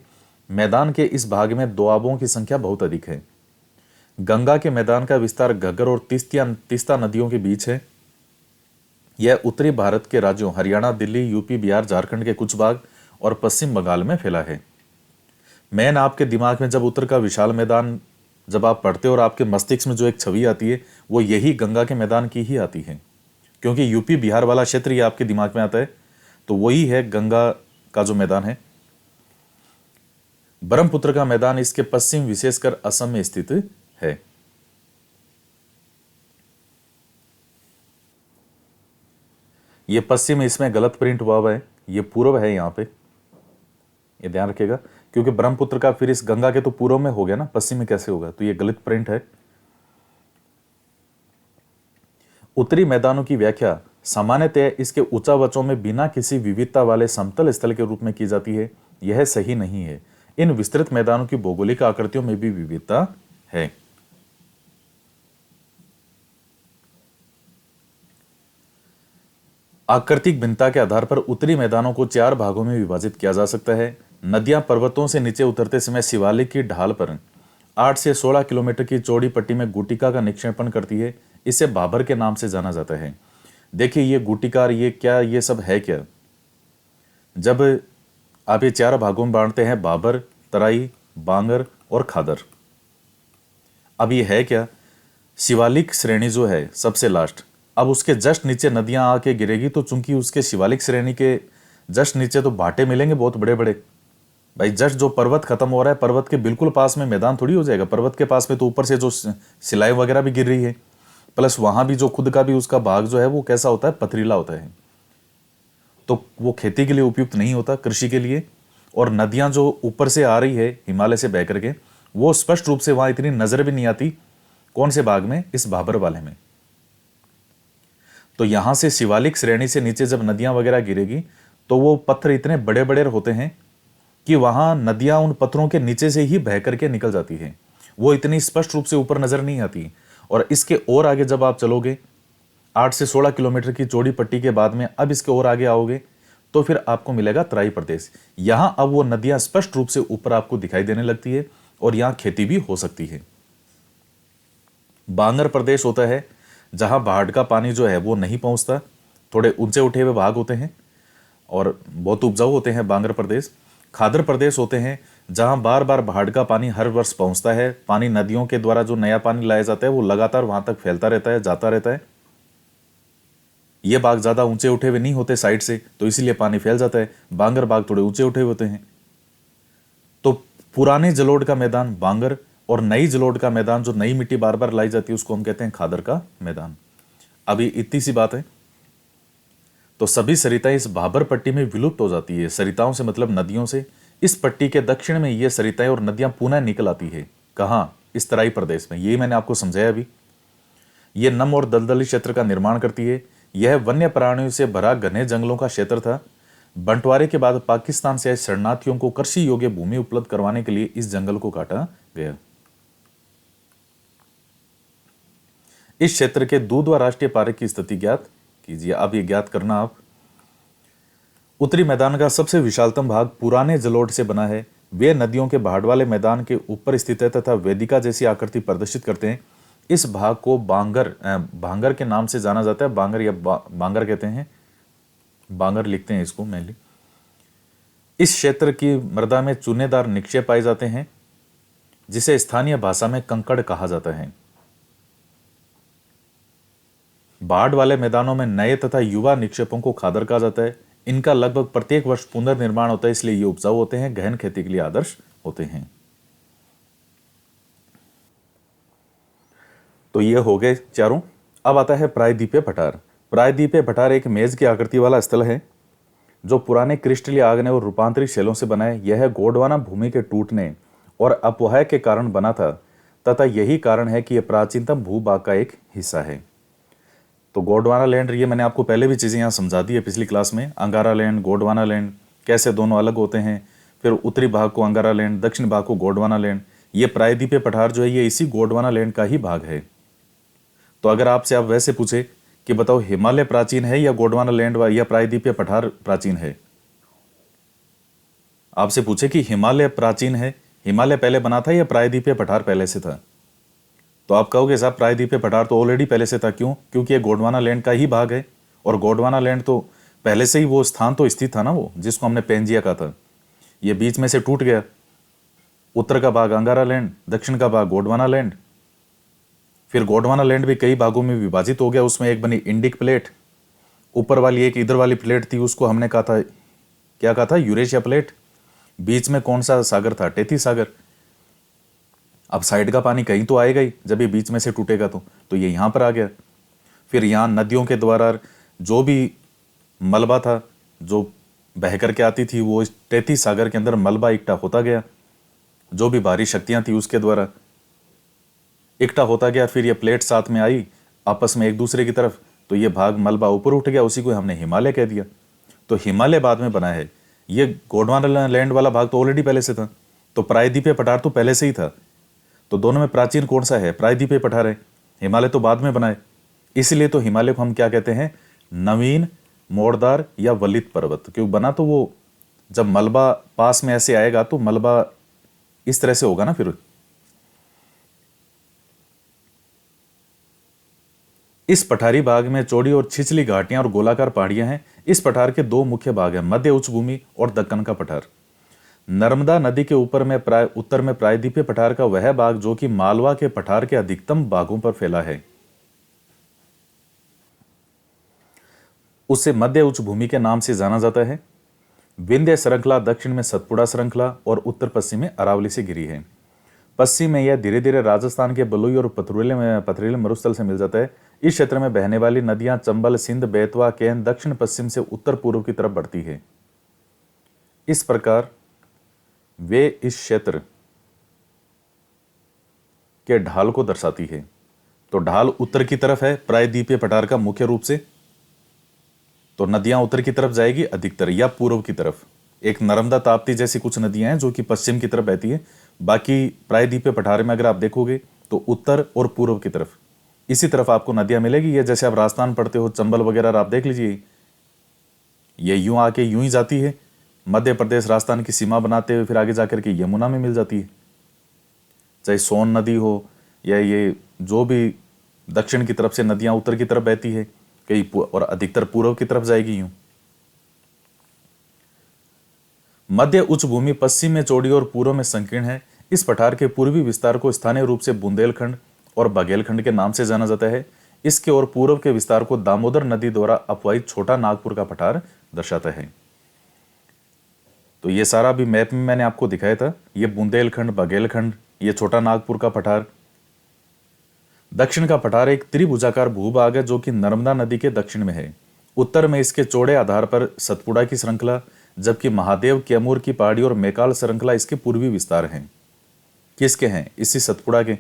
मैदान के इस भाग में दोआबों की संख्या बहुत अधिक है। गंगा के मैदान का विस्तार घग्गर और तीस्ता नदियों के बीच है। यह उत्तरी भारत के राज्यों हरियाणा, दिल्ली, यूपी, बिहार, झारखंड के कुछ भाग और पश्चिम बंगाल में फैला है। मैन आपके दिमाग में जब उत्तर का विशाल मैदान जब आप पढ़ते हो और आपके मस्तिष्क में जो एक छवि आती है वो यही गंगा के मैदान की ही आती है, क्योंकि यूपी बिहार वाला क्षेत्र ये आपके दिमाग में आता है, तो वही है गंगा का जो मैदान है। ब्रह्मपुत्र का मैदान इसके पश्चिम विशेषकर असम में स्थित है। ये पश्चिम इसमें गलत प्रिंट हुआ हुआ है, ये पूर्व है यहाँ पे, ये ध्यान रखिएगा, क्योंकि ब्रह्मपुत्र का फिर इस गंगा के तो पूर्व में हो गया ना, पश्चिम में कैसे होगा, तो ये गलत प्रिंट है। उत्तरी मैदानों की व्याख्या सामान्यतः इसके ऊंचावचों में बिना किसी विविधता वाले समतल स्थल के रूप में की जाती है। यह सही नहीं है। इन विस्तृत मैदानों की भौगोलिक आकृतियों में भी विविधता है। आकृतिक भिन्नता के आधार पर उत्तरी मैदानों को चार भागों में विभाजित किया जा सकता है। नदियां पर्वतों से नीचे उतरते समय शिवालिक की ढाल पर 8 से 16 किलोमीटर की चौड़ी पट्टी में गुटिका का निक्षेपण करती है। इसे भाबर के नाम से जाना जाता है। देखिए ये गुटिका, ये क्या, ये सब है क्या? जब आप ये चार भागों में बांटते हैं, भाबर, तराई, बांगर और खादर। अब ये है क्या? शिवालिक श्रेणी जो है सबसे लास्ट, अब उसके जस्ट नीचे नदियां आके गिरेगी, तो चूंकि उसके शिवालिक श्रेणी के जस्ट नीचे तो भाटे मिलेंगे बहुत बड़े बड़े। भाई जस्ट जो पर्वत खत्म हो रहा है, पर्वत के बिल्कुल पास में मैदान थोड़ी हो जाएगा। पर्वत के पास में तो ऊपर से जो सिलाई वगैरह भी गिर रही है, प्लस वहां भी जो खुद का भी उसका भाग जो है वो कैसा होता है? पथरीला होता है, तो वो खेती के लिए उपयुक्त नहीं होता, कृषि के लिए। और नदियां जो ऊपर से आ रही है हिमालय से बह करके, वो स्पष्ट रूप से वहां इतनी नजर भी नहीं आती। कौन से भाग में? इस भाबर वाले में। तो यहां से शिवालिक श्रेणी से नीचे जब नदियां वगैरह गिरेगी तो वो पत्थर इतने बड़े बड़े होते हैं कि वहां नदियां उन पत्थरों के नीचे से ही बह करके निकल जाती है। वो इतनी स्पष्ट रूप से ऊपर नजर नहीं आती। और इसके और आगे जब आप चलोगे 8 से 16 किलोमीटर की चौड़ी पट्टी के बाद में, अब इसके और आगे आओगे तो फिर आपको मिलेगा तराई प्रदेश। यहां अब वो नदियां स्पष्ट रूप से ऊपर आपको दिखाई देने लगती है और यहां खेती भी हो सकती है। बांगर प्रदेश होता है जहां बाढ़ का पानी जो है वो नहीं पहुंचता, थोड़े ऊंचे उठे हुए भाग होते हैं और बहुत उपजाऊ होते हैं बांगर प्रदेश। खादर प्रदेश होते हैं जहां बार बार बाढ़ का पानी हर वर्ष पहुंचता है। पानी नदियों के द्वारा जो नया पानी लाया जाता है वो लगातार वहां तक फैलता रहता है, जाता रहता है। ये बाग ज्यादा ऊंचे उठे हुए नहीं होते साइड से, तो इसीलिए पानी फैल जाता है। बांगर बाग थोड़े ऊंचे उठे हुए होते हैं। तो पुराने जलोढ़ का मैदान बांगर और नई जलोढ़ का मैदान, जो नई मिट्टी बार बार लाई जाती है, उसको हम कहते हैं खादर का मैदान। अभी इतनी सी बात है। तो सभी सरिताएं इस भाबर पट्टी में विलुप्त हो जाती है। सरिताओं से मतलब नदियों से। इस पट्टी के दक्षिण में ये सरिताएं और नदियां पुनः निकल आती है। कहां? इस तराई प्रदेश में। यही मैंने आपको समझाया अभी। ये नम और दलदली क्षेत्र का निर्माण करती है। यह वन्य प्राणियों से भरा घने जंगलों का क्षेत्र था। बंटवारे के बाद पाकिस्तान से आए शरणार्थियों को कृषि योग्य भूमि उपलब्ध करवाने के लिए इस जंगल को काटा गया। इस क्षेत्र के दूधवा राष्ट्रीय पार्क की स्थिति ज्ञात कीजिए। अब ये ज्ञात करना आप। उत्तरी मैदान का सबसे विशालतम भाग पुराने जलोढ़ से बना है। वे नदियों के पहाड़ वाले मैदान के ऊपर स्थित है तथा वेदिका जैसी आकृति प्रदर्शित करते हैं। इस भाग को बांगर के नाम से जाना जाता है। बांगर या बांगर कहते हैं, बांगर लिखते हैं इसको मेनली। इस क्षेत्र की मृदा में चूनेदार निक्षेप पाए जाते हैं जिसे स्थानीय भाषा में कंकड़ कहा जाता है। बाढ़ वाले मैदानों में नए तथा युवा निक्षेपों को खादर कहा जाता है। इनका लगभग प्रत्येक वर्ष पुनर्निर्माण होता है, इसलिए ये उपजाऊ होते हैं, गहन खेती के लिए आदर्श होते हैं। तो ये हो गए चारों। अब आता है प्रायद्वीपीय पठार। प्रायद्वीपीय पठार एक मेज की आकृति वाला स्थल है जो पुराने क्रिस्टलीय आग्नेय और रूपांतरित शैलों से बना है। यह गोंडवाना भूमि के टूटने और अपवाह के कारण बना था तथा यही कारण है कि यह प्राचीनतम भूभाग का एक हिस्सा है। तो गोंडवाना लैंड, ये मैंने आपको पहले भी चीज़ें यहाँ समझा दी है पिछली क्लास में। अंगारा लैंड, गोंडवाना लैंड, कैसे दोनों अलग होते हैं। फिर उत्तरी भाग को अंगारा लैंड, दक्षिण भाग को गोंडवाना लैंड। ये प्रायद्वीपीय पठार जो है ये इसी गोंडवाना लैंड का ही भाग है। तो अगर आपसे आप वैसे पूछे कि बताओ हिमालय प्राचीन है या गोंडवाना लैंड या प्रायद्वीपीय पठार प्राचीन है, आपसे पूछे कि हिमालय प्राचीन है, हिमालय पहले बना था या प्रायद्वीपीय पठार पहले से था, तो आप कहोगे साहब प्रायद्वीपीय पठार तो ऑलरेडी पहले से था। क्यों? क्योंकि ये गोंडवाना लैंड का ही भाग है और गोंडवाना लैंड तो पहले से ही वो स्थान तो स्थित था ना, वो जिसको हमने पेंजिया कहा था। ये बीच में से टूट गया। उत्तर का भाग अंगारा लैंड, दक्षिण का भाग गोंडवाना लैंड। फिर गोंडवाना लैंड भी कई भागों में विभाजित हो गया। उसमें एक बनी इंडिक प्लेट, ऊपर वाली एक इधर वाली प्लेट थी, उसको हमने कहा था, क्या कहा था? Eurasia plate. बीच में कौन सा सागर था? टेथी सागर। अब साइड का पानी कहीं तो आएगा ही जब ये बीच में से टूटेगा तो ये यहाँ पर आ गया। फिर यहाँ नदियों के द्वारा जो भी मलबा था जो बह करके आती थी वो इस टेथी सागर के अंदर मलबा इकट्ठा होता गया। जो भी भारी शक्तियाँ थी उसके द्वारा इकट्ठा होता गया। फिर ये प्लेट साथ में आई आपस में एक दूसरे की तरफ, तो ये भाग मलबा ऊपर उठ गया, उसी को हमने हिमालय कह दिया। तो हिमालय बाद में बना है। ये गोंडवाना लैंड वाला भाग तो ऑलरेडी पहले से था। तो प्रायद्वीपीय पठार तो पहले से ही था। तो दोनों में प्राचीन कौन सा है? प्रायद्वीपीय पठार है। हिमालय तो बाद में बना है। इसलिए तो हिमालय को हम क्या कहते हैं? नवीन, मोड़दार या वलित पर्वत। क्यों बना? तो वो जब मलबा पास में ऐसे आएगा तो मलबा इस तरह से होगा ना। फिर इस पठारी भाग में चौड़ी और छिछली घाटियां और गोलाकार पहाड़ियां हैं। इस पठार के दो मुख्य भाग हैं, मध्य उच्च भूमि और दक्कन का पठार। नर्मदा नदी के ऊपर में उत्तर में प्रायद्वीपीय पठार का वह भाग जो कि मालवा के पठार के अधिकतम भागों पर फैला है, उसे मध्य उच्च भूमि के नाम से जाना जाता है। विंध्य श्रृंखला दक्षिण में सतपुड़ा श्रृंखला और उत्तर पश्चिम में अरावली से घिरी है। पश्चिम में यह धीरे धीरे राजस्थान के बलुई और पथरीले मरुस्थल से मिल जाता है। इस क्षेत्र में बहने वाली नदियां चंबल, सिंध, बेतवा, केन दक्षिण पश्चिम से उत्तर पूर्व की तरफ बढ़ती है। इस प्रकार वे इस क्षेत्र के ढाल को दर्शाती है। तो ढाल उत्तर की तरफ है प्रायद्वीपीय पठार का मुख्य रूप से, तो नदियां उत्तर की तरफ जाएगी अधिकतर, या पूर्व की तरफ। एक नर्मदा, ताप्ती जैसी कुछ नदियां हैं जो कि पश्चिम की तरफ बहती है। बाकी प्रायद्वीपीय पठार में अगर आप देखोगे तो उत्तर और पूर्व की तरफ इसी तरफ आपको नदियां मिलेगी। ये जैसे आप राजस्थान पढ़ते हो, चंबल वगैरह आप देख लीजिए, ये यूं आके यूं ही जाती है, मध्य प्रदेश राजस्थान की सीमा बनाते हुए फिर आगे जाकर के यमुना में मिल जाती है। चाहे सोन नदी हो या ये जो भी दक्षिण की तरफ से नदियां उत्तर की तरफ बहती है, कई और अधिकतर पूर्व की तरफ जाएगी यूं। मध्य उच्च भूमि पश्चिम में चौड़ी और पूर्व में संकीर्ण है। इस पठार के पूर्वी विस्तार को स्थानीय रूप से बुंदेलखंड और बघेलखंड के नाम से जाना जाता है। इसके और पूर्व के विस्तार को दामोदर नदी द्वारा अपवाहित छोटा नागपुर का पठार दर्शाता है। तो ये सारा भी मैप में मैंने आपको दिखाया था। ये बुंदेलखंड, बघेलखंड, ये छोटा नागपुर का पठार। दक्षिण का पठार एक त्रिभुजाकार भूभाग है जो कि नर्मदा नदी के दक्षिण में है। उत्तर में इसके चौड़े आधार पर सतपुड़ा की श्रृंखला, जबकि महादेव, कैमूर की पहाड़ी और मेकाल श्रृंखला इसके पूर्वी विस्तार हैं। किसके हैं? इसी सतपुड़ा के।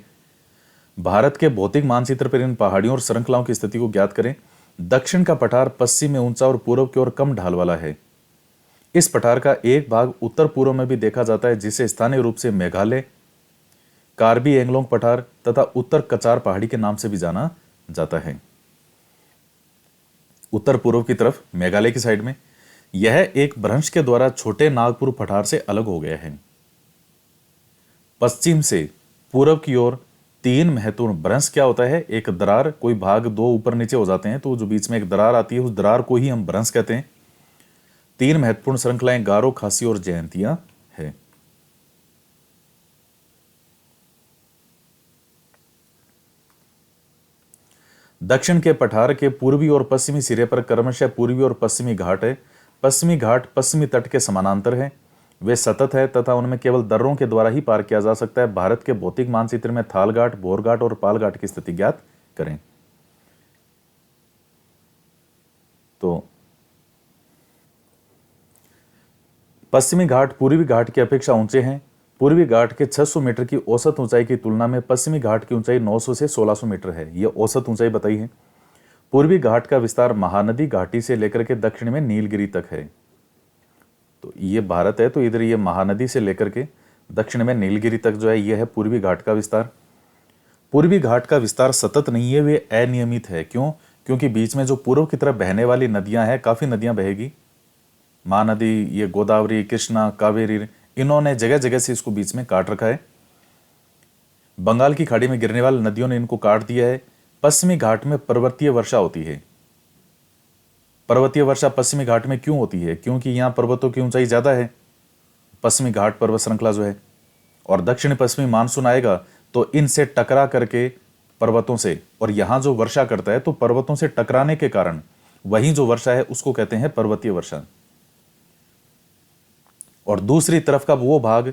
भारत के भौतिक मानचित्र पर इन पहाड़ियों और श्रृंखलाओं की स्थिति को ज्ञात करें। दक्षिण का पठार पश्चिम में ऊंचा और पूर्व की ओर कम ढाल वाला है। इस पठार का एक भाग उत्तर पूर्व में भी देखा जाता है जिसे स्थानीय रूप से मेघालय, कार्बी एंगलोंग पठार तथा उत्तर कचार पहाड़ी के नाम से भी जाना जाता है। उत्तर पूर्व की तरफ मेघालय की साइड में यह एक भ्रंश के द्वारा छोटे नागपुर पठार से अलग हो गया है। पश्चिम से पूर्व की ओर तीन महत्वपूर्ण भ्रंश क्या होता है, एक दरार, कोई भाग दो ऊपर नीचे हो जाते हैं तो जो बीच में एक दरार आती है उस दरार को ही हम भ्रंश कहते हैं। तीन महत्वपूर्ण श्रृंखलाएं गारो, खासी और जयंतियां है। दक्षिण के पठार के पूर्वी और पश्चिमी सिरे पर क्रमशः पूर्वी और पश्चिमी घाट है। पश्चिमी घाट पश्चिमी तट के समानांतर है, वे सतत है तथा उनमें केवल दर्रों के द्वारा ही पार किया जा सकता है। भारत के भौतिक मानचित्र में थाल घाट, भोर घाट और पाल घाट की स्थिति ज्ञात करें। तो पश्चिमी घाट पूर्वी घाट की अपेक्षा ऊंचे हैं। पूर्वी घाट के 600 मीटर की औसत ऊंचाई की तुलना में पश्चिमी घाट की ऊंचाई 900 से 1600 मीटर है। यह औसत ऊंचाई बताई है। पूर्वी घाट का विस्तार महानदी घाटी से लेकर के दक्षिण में नीलगिरी तक है। तो ये भारत है, तो इधर ये महानदी से लेकर के दक्षिण में नीलगिरी तक जो है यह है पूर्वी घाट का विस्तार। पूर्वी घाट का विस्तार सतत नहीं है, वे अनियमित है। क्यों? क्योंकि बीच में जो पूर्व की तरफ बहने वाली नदियां हैं, काफी नदियां बहेगी, महानदी, ये गोदावरी, कृष्णा, कावेरी, इन्होंने जगह जगह से इसको बीच में काट रखा है। बंगाल की खाड़ी में गिरने वाली नदियों ने इनको काट दिया है। पश्चिमी घाट में पर्वतीय वर्षा होती है। पर्वतीय वर्षा पश्चिमी घाट में क्यों होती है? क्योंकि यहां पर्वतों की ऊंचाई ज्यादा है, पश्चिमी घाट पर्वत श्रृंखला जो है, और दक्षिण पश्चिमी मानसून आएगा तो इनसे टकरा करके पर्वतों से, और यहां जो वर्षा करता है तो पर्वतों से टकराने के कारण वहीं जो वर्षा है उसको कहते हैं पर्वतीय वर्षा। और दूसरी तरफ का वो भाग,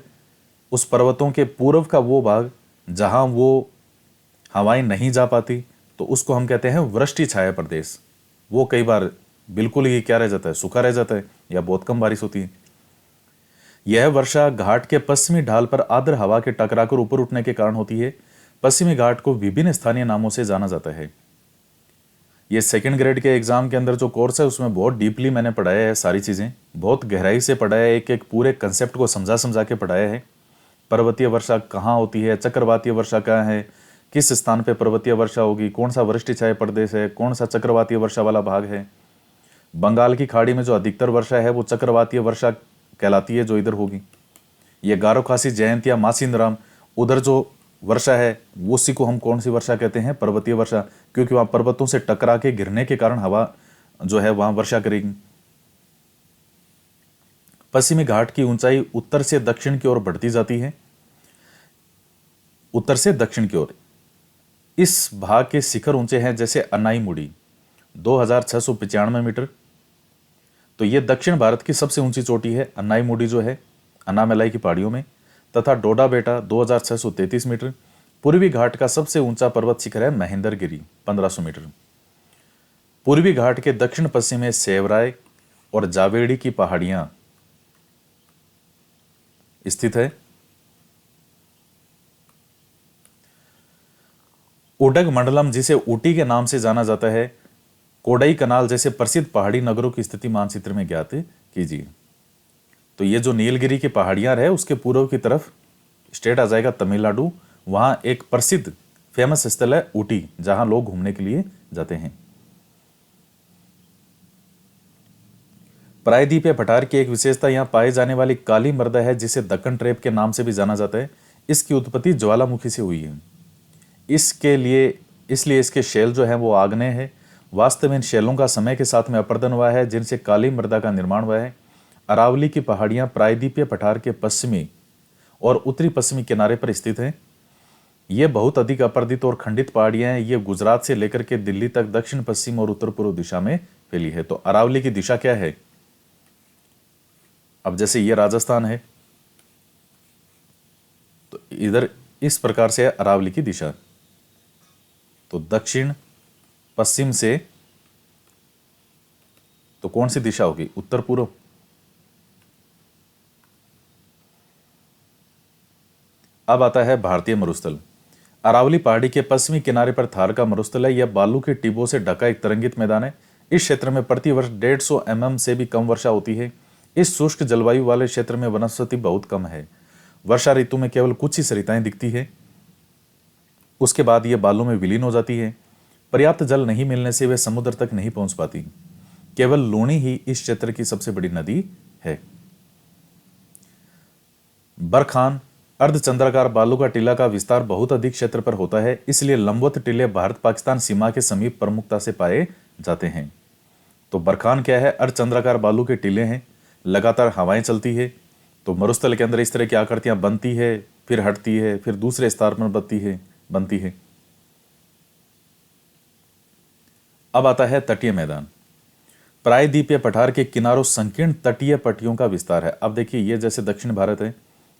उस पर्वतों के पूर्व का वो भाग जहां वो हवाएं नहीं जा पाती, तो उसको हम कहते हैं वृष्टि छाया प्रदेश। वो कई बार बिल्कुल ही क्या रह जाता है, सूखा रह जाता है या बहुत कम बारिश होती है। यह वर्षा घाट के पश्चिमी ढाल पर आर्द्र हवा के टकराकर ऊपर उठने के कारण होती है। पश्चिमी घाट को विभिन्न स्थानीय नामों से जाना जाता है। ये सेकंड ग्रेड के एग्जाम के अंदर जो कोर्स है उसमें बहुत डीपली मैंने पढ़ाया है, सारी चीजें बहुत गहराई से पढ़ाया है, एक एक पूरे कंसेप्ट को समझा समझा के पढ़ाया है। पर्वतीय वर्षा कहाँ होती है, चक्रवातीय वर्षा कहाँ है, किस स्थान पे पर्वतीय वर्षा होगी, कौन सा वृष्टि छाया प्रदेश है, कौन सा चक्रवातीय वर्षा वाला भाग है। बंगाल की खाड़ी में जो अधिकतर वर्षा है वो चक्रवातीय वर्षा कहलाती है, जो इधर होगी। ये गारो, खासी, जयंतिया, मासिंदराम, उधर जो वर्षा है वो उसी को हम कौन सी वर्षा कहते हैं, पर्वतीय वर्षा, क्योंकि वहां पर्वतों से टकरा के गिरने के कारण हवा जो है वहां वर्षा करेगी। पश्चिमी घाट की ऊंचाई उत्तर से दक्षिण की ओर बढ़ती जाती है, उत्तर से दक्षिण की ओर। इस भाग के शिखर ऊंचे हैं, जैसे अनाईमुड़ी 2695 मीटर, तो यह दक्षिण भारत की सबसे ऊंची चोटी है, अनाईमुड़ी जो है अन्नामलाई की पहाड़ियों में, तथा डोडा बेटा 2633 मीटर। पूर्वी घाट का सबसे ऊंचा पर्वत शिखर है महेंद्रगिरी 1500 मीटर। पूर्वी घाट के दक्षिण पश्चिम में सेवराय और जावेड़ी की पहाड़ियां स्थित है। उडग मंडलम, जिसे ऊटी के नाम से जाना जाता है, कोडई कनाल जैसे प्रसिद्ध पहाड़ी नगरों की स्थिति मानचित्र में ज्ञात कीजिए। तो ये जो नीलगिरी की पहाड़ियां है उसके पूर्व की तरफ स्टेट आ जाएगा तमिलनाडु, वहां एक प्रसिद्ध फेमस स्थल है ऊटी, जहां लोग घूमने के लिए जाते हैं। प्रायद्वीपीय पठार की एक विशेषता यहां पाई जाने वाली काली मृदा है, जिसे दक्कन ट्रेप के नाम से भी जाना जाता है। इसकी उत्पत्ति ज्वालामुखी से हुई है। इसलिए इसके शैल जो है वो आग्नेय है। वास्तव में इन शैलों का समय के साथ में अपर्दन हुआ है, जिनसे काली मृदा का निर्माण हुआ है। अरावली की पहाड़ियां प्रायद्वीपीय पठार के पश्चिमी और उत्तरी पश्चिमी किनारे पर स्थित हैं। ये बहुत अधिक अपर्दित और खंडित पहाड़ियां हैं। ये गुजरात से लेकर के दिल्ली तक दक्षिण पश्चिम और उत्तर पूर्व दिशा में फैली है। तो अरावली की दिशा क्या है? अब जैसे ये राजस्थान है तो इधर इस प्रकार से है अरावली की दिशा। तो दक्षिण पश्चिम से तो कौन सी दिशा होगी? उत्तर पूर्व। अब आता है भारतीय मरुस्थल। अरावली पहाड़ी के पश्चिमी किनारे पर थार का मरुस्थल है। यह बालू के टिब्बों से ढका एक तरंगित मैदान है। इस क्षेत्र में प्रति वर्ष 150 mm से भी कम वर्षा होती है। इस शुष्क जलवायु वाले क्षेत्र में वनस्पति बहुत कम है। वर्षा ऋतु में केवल कुछ ही सरिताएं दिखती है, उसके बाद यह बालू में विलीन हो जाती है। पर्याप्त जल नहीं मिलने से वे समुद्र तक नहीं पहुंच पाती। केवल लूनी ही इस क्षेत्र की सबसे बड़ी नदी है। बरखान अर्धचंद्राकार बालू का टीला का विस्तार बहुत अधिक क्षेत्र पर होता है, इसलिए लंबवत टीले भारत पाकिस्तान सीमा के समीप प्रमुखता से पाए जाते हैं। तो बरखान क्या है? अर्धचंद्राकार बालू के टीले हैं, लगातार हवाएं चलती है, तो मरुस्थल के अंदर इस तरह की आकृतियां बनती है, फिर हटती है, फिर दूसरे स्थान पर बनती है। अब आता है तटीय मैदान। प्रायद्वीपीय पठार के किनारों संकीर्ण तटीय पट्टियों का विस्तार है। अब देखिए, ये जैसे दक्षिण भारत है,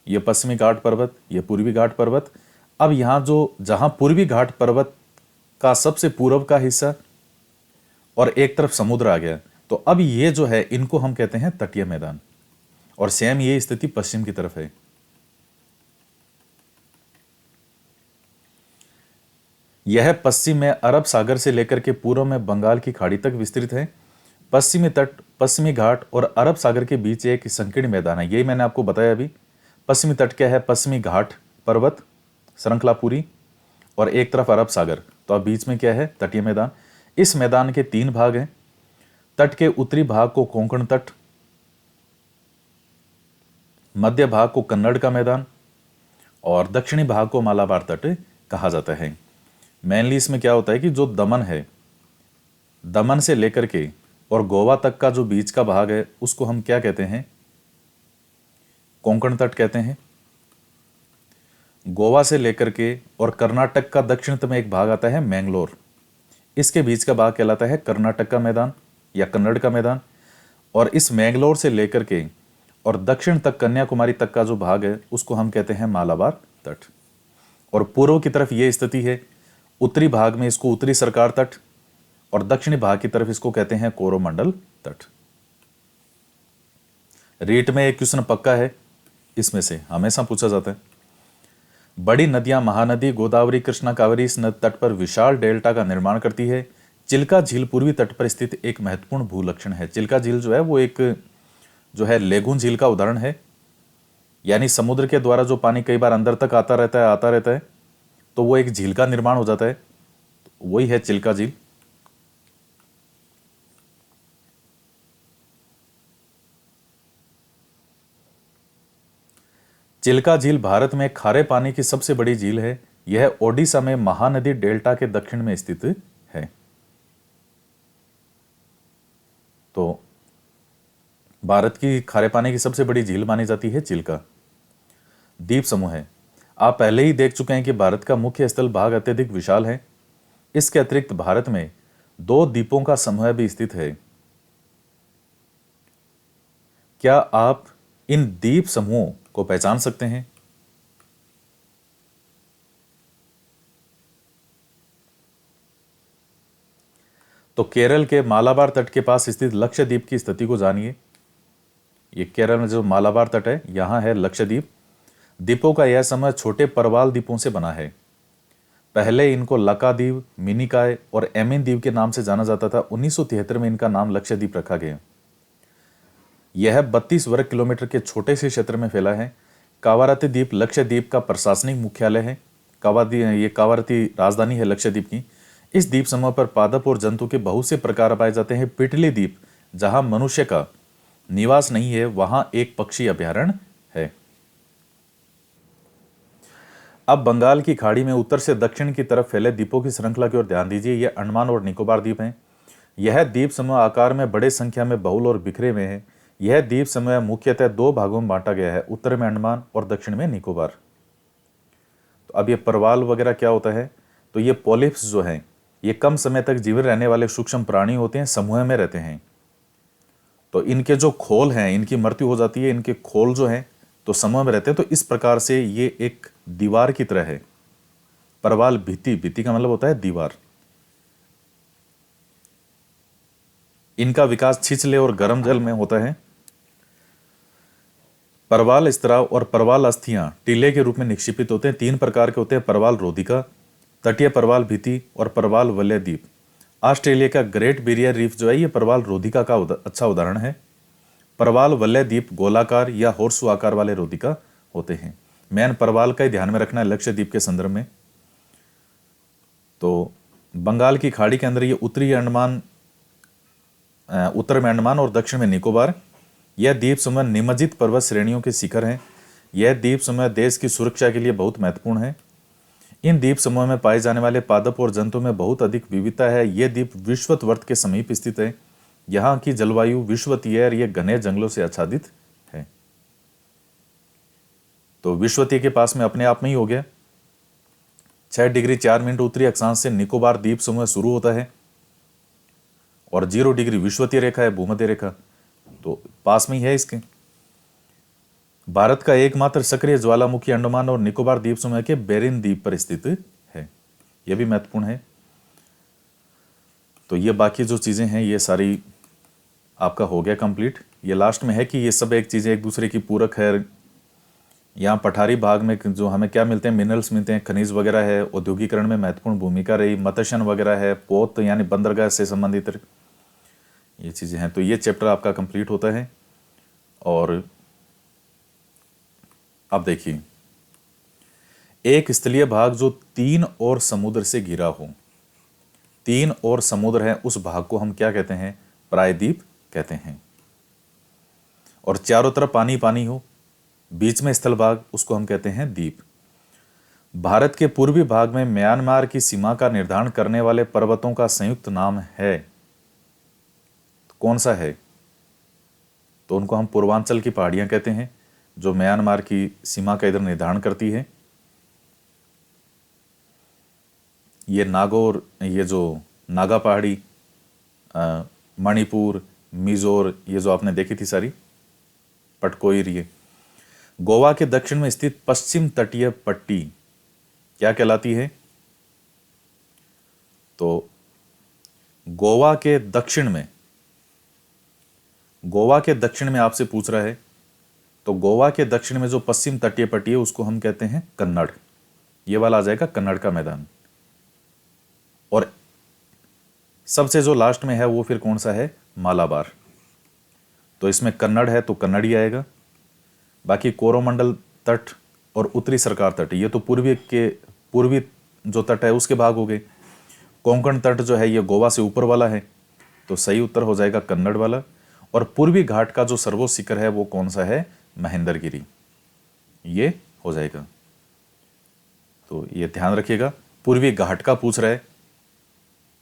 ये पश्चिमी घाट पर्वत, ये पूर्वी घाट पर्वत। अब यहाँ जहां पूर्वी घाट पर्वत का सबसे पूर्व का हिस्सा और एक तरफ समुद्र आ गया, तो अब ये जो है इनको हम कहते हैं तटीय मैदान। और सेम ये स्थिति पश्चिम की तरफ है। यह पश्चिम में अरब सागर से लेकर के पूर्व में बंगाल की खाड़ी तक विस्तृत है। पश्चिमी तट, पश्चिमी घाट और अरब सागर के बीच एक संकीर्ण मैदान है। यही मैंने आपको बताया अभी। पश्चिमी तट क्या है? पश्चिमी घाट पर्वत श्रृंखला पूरी, और एक तरफ अरब सागर। तो अब बीच में क्या है? तटीय मैदान। इस मैदान के 3 भाग हैं। तट के उत्तरी भाग को कोंकण तट, मध्य भाग को कन्नड़ का मैदान और दक्षिणी भाग को मालाबार तट कहा जाता है। मेनली इसमें क्या होता है कि जो दमन है, दमन से लेकर के और गोवा तक का जो बीच का भाग है उसको हम क्या कहते हैं? कोंकण तट कहते हैं। गोवा से लेकर के और कर्नाटक का दक्षिणतम एक भाग आता है मैंगलोर, इसके बीच का भाग कहलाता है कर्नाटक का मैदान या कन्नड़ का मैदान। और इस मैंगलोर से लेकर के और दक्षिण तक कन्याकुमारी तक का जो भाग है उसको हम कहते हैं मालाबार तट। और पूर्व की तरफ ये स्थिति है, उत्तरी भाग में इसको उत्तरी सरकार तट और दक्षिणी भाग की तरफ इसको कहते हैं कोरोमंडल तट। रीट में एक क्वेश्चन पक्का है, इसमें से हमेशा पूछा जाता है। बड़ी नदियां महानदी, गोदावरी, कृष्णा, कावेरी इस तट पर विशाल डेल्टा का निर्माण करती है। चिल्का झील पूर्वी तट पर स्थित एक महत्वपूर्ण भूलक्षण है। चिल्का झील जो है वो एक जो है लेगून झील का उदाहरण है, यानी समुद्र के द्वारा जो पानी कई बार अंदर तक आता रहता है तो वो एक झील का निर्माण हो जाता है, वही है चिल्का झील। चिल्का झील भारत में खारे पानी की सबसे बड़ी झील है। यह ओडिशा में महानदी डेल्टा के दक्षिण में स्थित है। तो भारत की खारे पानी की सबसे बड़ी झील मानी जाती है चिल्का। द्वीप समूह है। आप पहले ही देख चुके हैं कि भारत का मुख्य स्थल भाग अत्यधिक विशाल है। इसके अतिरिक्त भारत में 2 द्वीपों का समूह भी स्थित है। क्या आप इन द्वीप समूहों को पहचान सकते हैं? तो केरल के मालाबार तट के पास स्थित लक्षद्वीप की स्थिति को जानिए। ये केरल में जो मालाबार तट है, यहां है लक्षद्वीप। द्वीपों का यह समूह छोटे परवाल द्वीपों से बना है। पहले इनको लकाद्वीप, मिनिकॉय और एमिन द्वीप के नाम से जाना जाता था। 1973 में इनका नाम लक्षद्वीप रखा गया। यह 32 वर्ग किलोमीटर के छोटे से क्षेत्र में फैला है। कावारती द्वीप लक्षद्वीप का प्रशासनिक मुख्यालय है। ये कावारती राजधानी है लक्षद्वीप की। इस द्वीप समूह पर पादप और जंतु के बहुत से प्रकार पाए जाते हैं। पिटली द्वीप, जहां मनुष्य का निवास नहीं है, वहां एक पक्षी अभयारण्य है। अब बंगाल की खाड़ी में उत्तर से दक्षिण की तरफ फैले द्वीपों की श्रृंखला की ओर ध्यान दीजिए। यह अंडमान और निकोबार द्वीप हैं। यह द्वीप समूह आकार में बड़े संख्या में बहुल और बिखरे हुए हैं। यह द्वीप समूह मुख्यतः 2 भागों में बांटा गया है, उत्तर में अंडमान और दक्षिण में निकोबार। तो अब ये परवाल वगैरह क्या होता है? तो ये पॉलिप्स जो हैं, ये कम समय तक जीवित रहने वाले सूक्ष्म प्राणी होते हैं, समूह में रहते हैं। तो इनके जो खोल हैं, इनकी मृत्यु हो जाती है, इनके खोल जो हैं तो समूह में रहते हैं। तो इस प्रकार से ये एक दीवार की तरह है। परवाल भित्ति का मतलब होता है दीवार। इनका विकास छिछले और गर्म जल में होता है। परवाल स्त्राव और परवाल अस्थियां टीले के रूप में निक्षेपित होते हैं। 3 प्रकार के होते हैं: परवाल रोधिका, तटीय परवाल भित्ति और परवाल वलय द्वीप। ऑस्ट्रेलिया का ग्रेट बैरियर रीफ जो है ये परवाल रोधिका का अच्छा उदाहरण है। परवाल वलय द्वीप गोलाकार या होर्सू आकार वाले रोधिका होते हैं। मैन परवाल का ही ध्यान में रखना है लक्षद्वीप के संदर्भ में। तो बंगाल की खाड़ी के अंदर ये उत्तरी अंडमान उत्तर में अंडमान और दक्षिण में निकोबार। यह द्वीप समूह निमज्जित पर्वत श्रेणियों के शिखर हैं। यह द्वीप समूह देश की सुरक्षा के लिए बहुत महत्वपूर्ण है। इन द्वीप समूह में पाए जाने वाले पादप और जंतु में बहुत अधिक विविधता है। यह द्वीप विषुवत के समीप स्थित है। यहाँ की जलवायु विषुवतीय और यह घने जंगलों से आच्छादित है। तो विषुवतीय के पास में अपने आप में ही हो गया। 6 डिग्री 4 मिनट उत्तरी अक्षांश से निकोबार द्वीप समूह शुरू होता है और 0 डिग्री विषुवतीय रेखा है, भूमध्य रेखा, तो पास में ही है इसके। भारत का एकमात्र सक्रिय ज्वालामुखी अंडमान और निकोबार द्वीप समूह के बेरिन द्वीप पर स्थित है। यह भी महत्वपूर्ण है। तो ये बाकी जो चीजें हैं ये सारी आपका हो गया कंप्लीट। ये लास्ट में है कि ये सब एक चीजें एक दूसरे की पूरक है। यहाँ पठारी भाग में जो हमें क्या मिलते हैं, मिनरल्स मिलते हैं, खनिज वगैरह है। औद्योगिकरण में महत्वपूर्ण भूमिका रही, मत्स्यन वगैरह है, पोत यानी बंदरगाह से संबंधित ये चीजें हैं। तो ये चैप्टर आपका कंप्लीट होता है। और अब देखिए, एक स्थलीय भाग जो 3 और समुद्र से घिरा हो, 3 और समुद्र है, उस भाग को हम क्या कहते हैं? प्रायद्वीप कहते हैं। और चारों तरफ पानी पानी हो, बीच में स्थल भाग, उसको हम कहते हैं द्वीप। भारत के पूर्वी भाग में म्यांमार की सीमा का निर्धारण करने वाले पर्वतों का संयुक्त नाम है, तो कौन सा है? तो उनको हम पूर्वांचल की पहाड़ियां कहते हैं, जो म्यांमार की सीमा का इधर निर्धारण करती है। ये नागौर, ये जो नागा पहाड़ी, मणिपुर, मिजोर, ये जो आपने देखी थी सारी, पटकोई, ये गोवा के दक्षिण में स्थित पश्चिम तटीय पट्टी क्या कहलाती है? तो गोवा के दक्षिण में आपसे पूछ रहा है, तो गोवा के दक्षिण में जो पश्चिम तटीय पट्टी है उसको हम कहते हैं कन्नड़। ये वाला आ जाएगा कन्नड़ का मैदान। और सबसे जो लास्ट में है वो फिर कौन सा है? मालाबार। तो इसमें कन्नड़ है तो कन्नड़ ही आएगा। बाकी कोरोमंडल तट और उत्तरी सरकार तट, ये तो पूर्वी जो तट है उसके भाग हो गए। कोंकण तट जो है ये गोवा से ऊपर वाला है, तो सही उत्तर हो जाएगा कन्नड़ वाला। और पूर्वी घाट का जो सर्वोच्च शिखर है वो कौन सा है? महेंद्रगिरी, ये हो जाएगा। तो ये ध्यान रखिएगा, पूर्वी घाट का पूछ रहा है,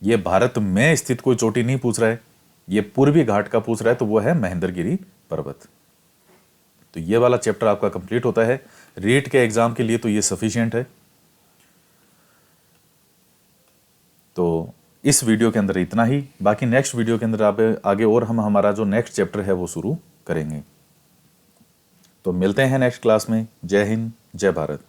ये भारत में स्थित कोई चोटी नहीं पूछ रहा है, ये पूर्वी घाट का पूछ रहा है, तो वो है महेंद्रगिरी पर्वत। तो ये वाला चैप्टर आपका कंप्लीट होता है। रीट के एग्जाम के लिए तो ये सफिशिएंट है। तो इस वीडियो के अंदर इतना ही। बाकी नेक्स्ट वीडियो के अंदर आगे और हम हमारा जो नेक्स्ट चैप्टर है वो शुरू करेंगे। तो मिलते हैं नेक्स्ट क्लास में। जय हिंद, जय भारत।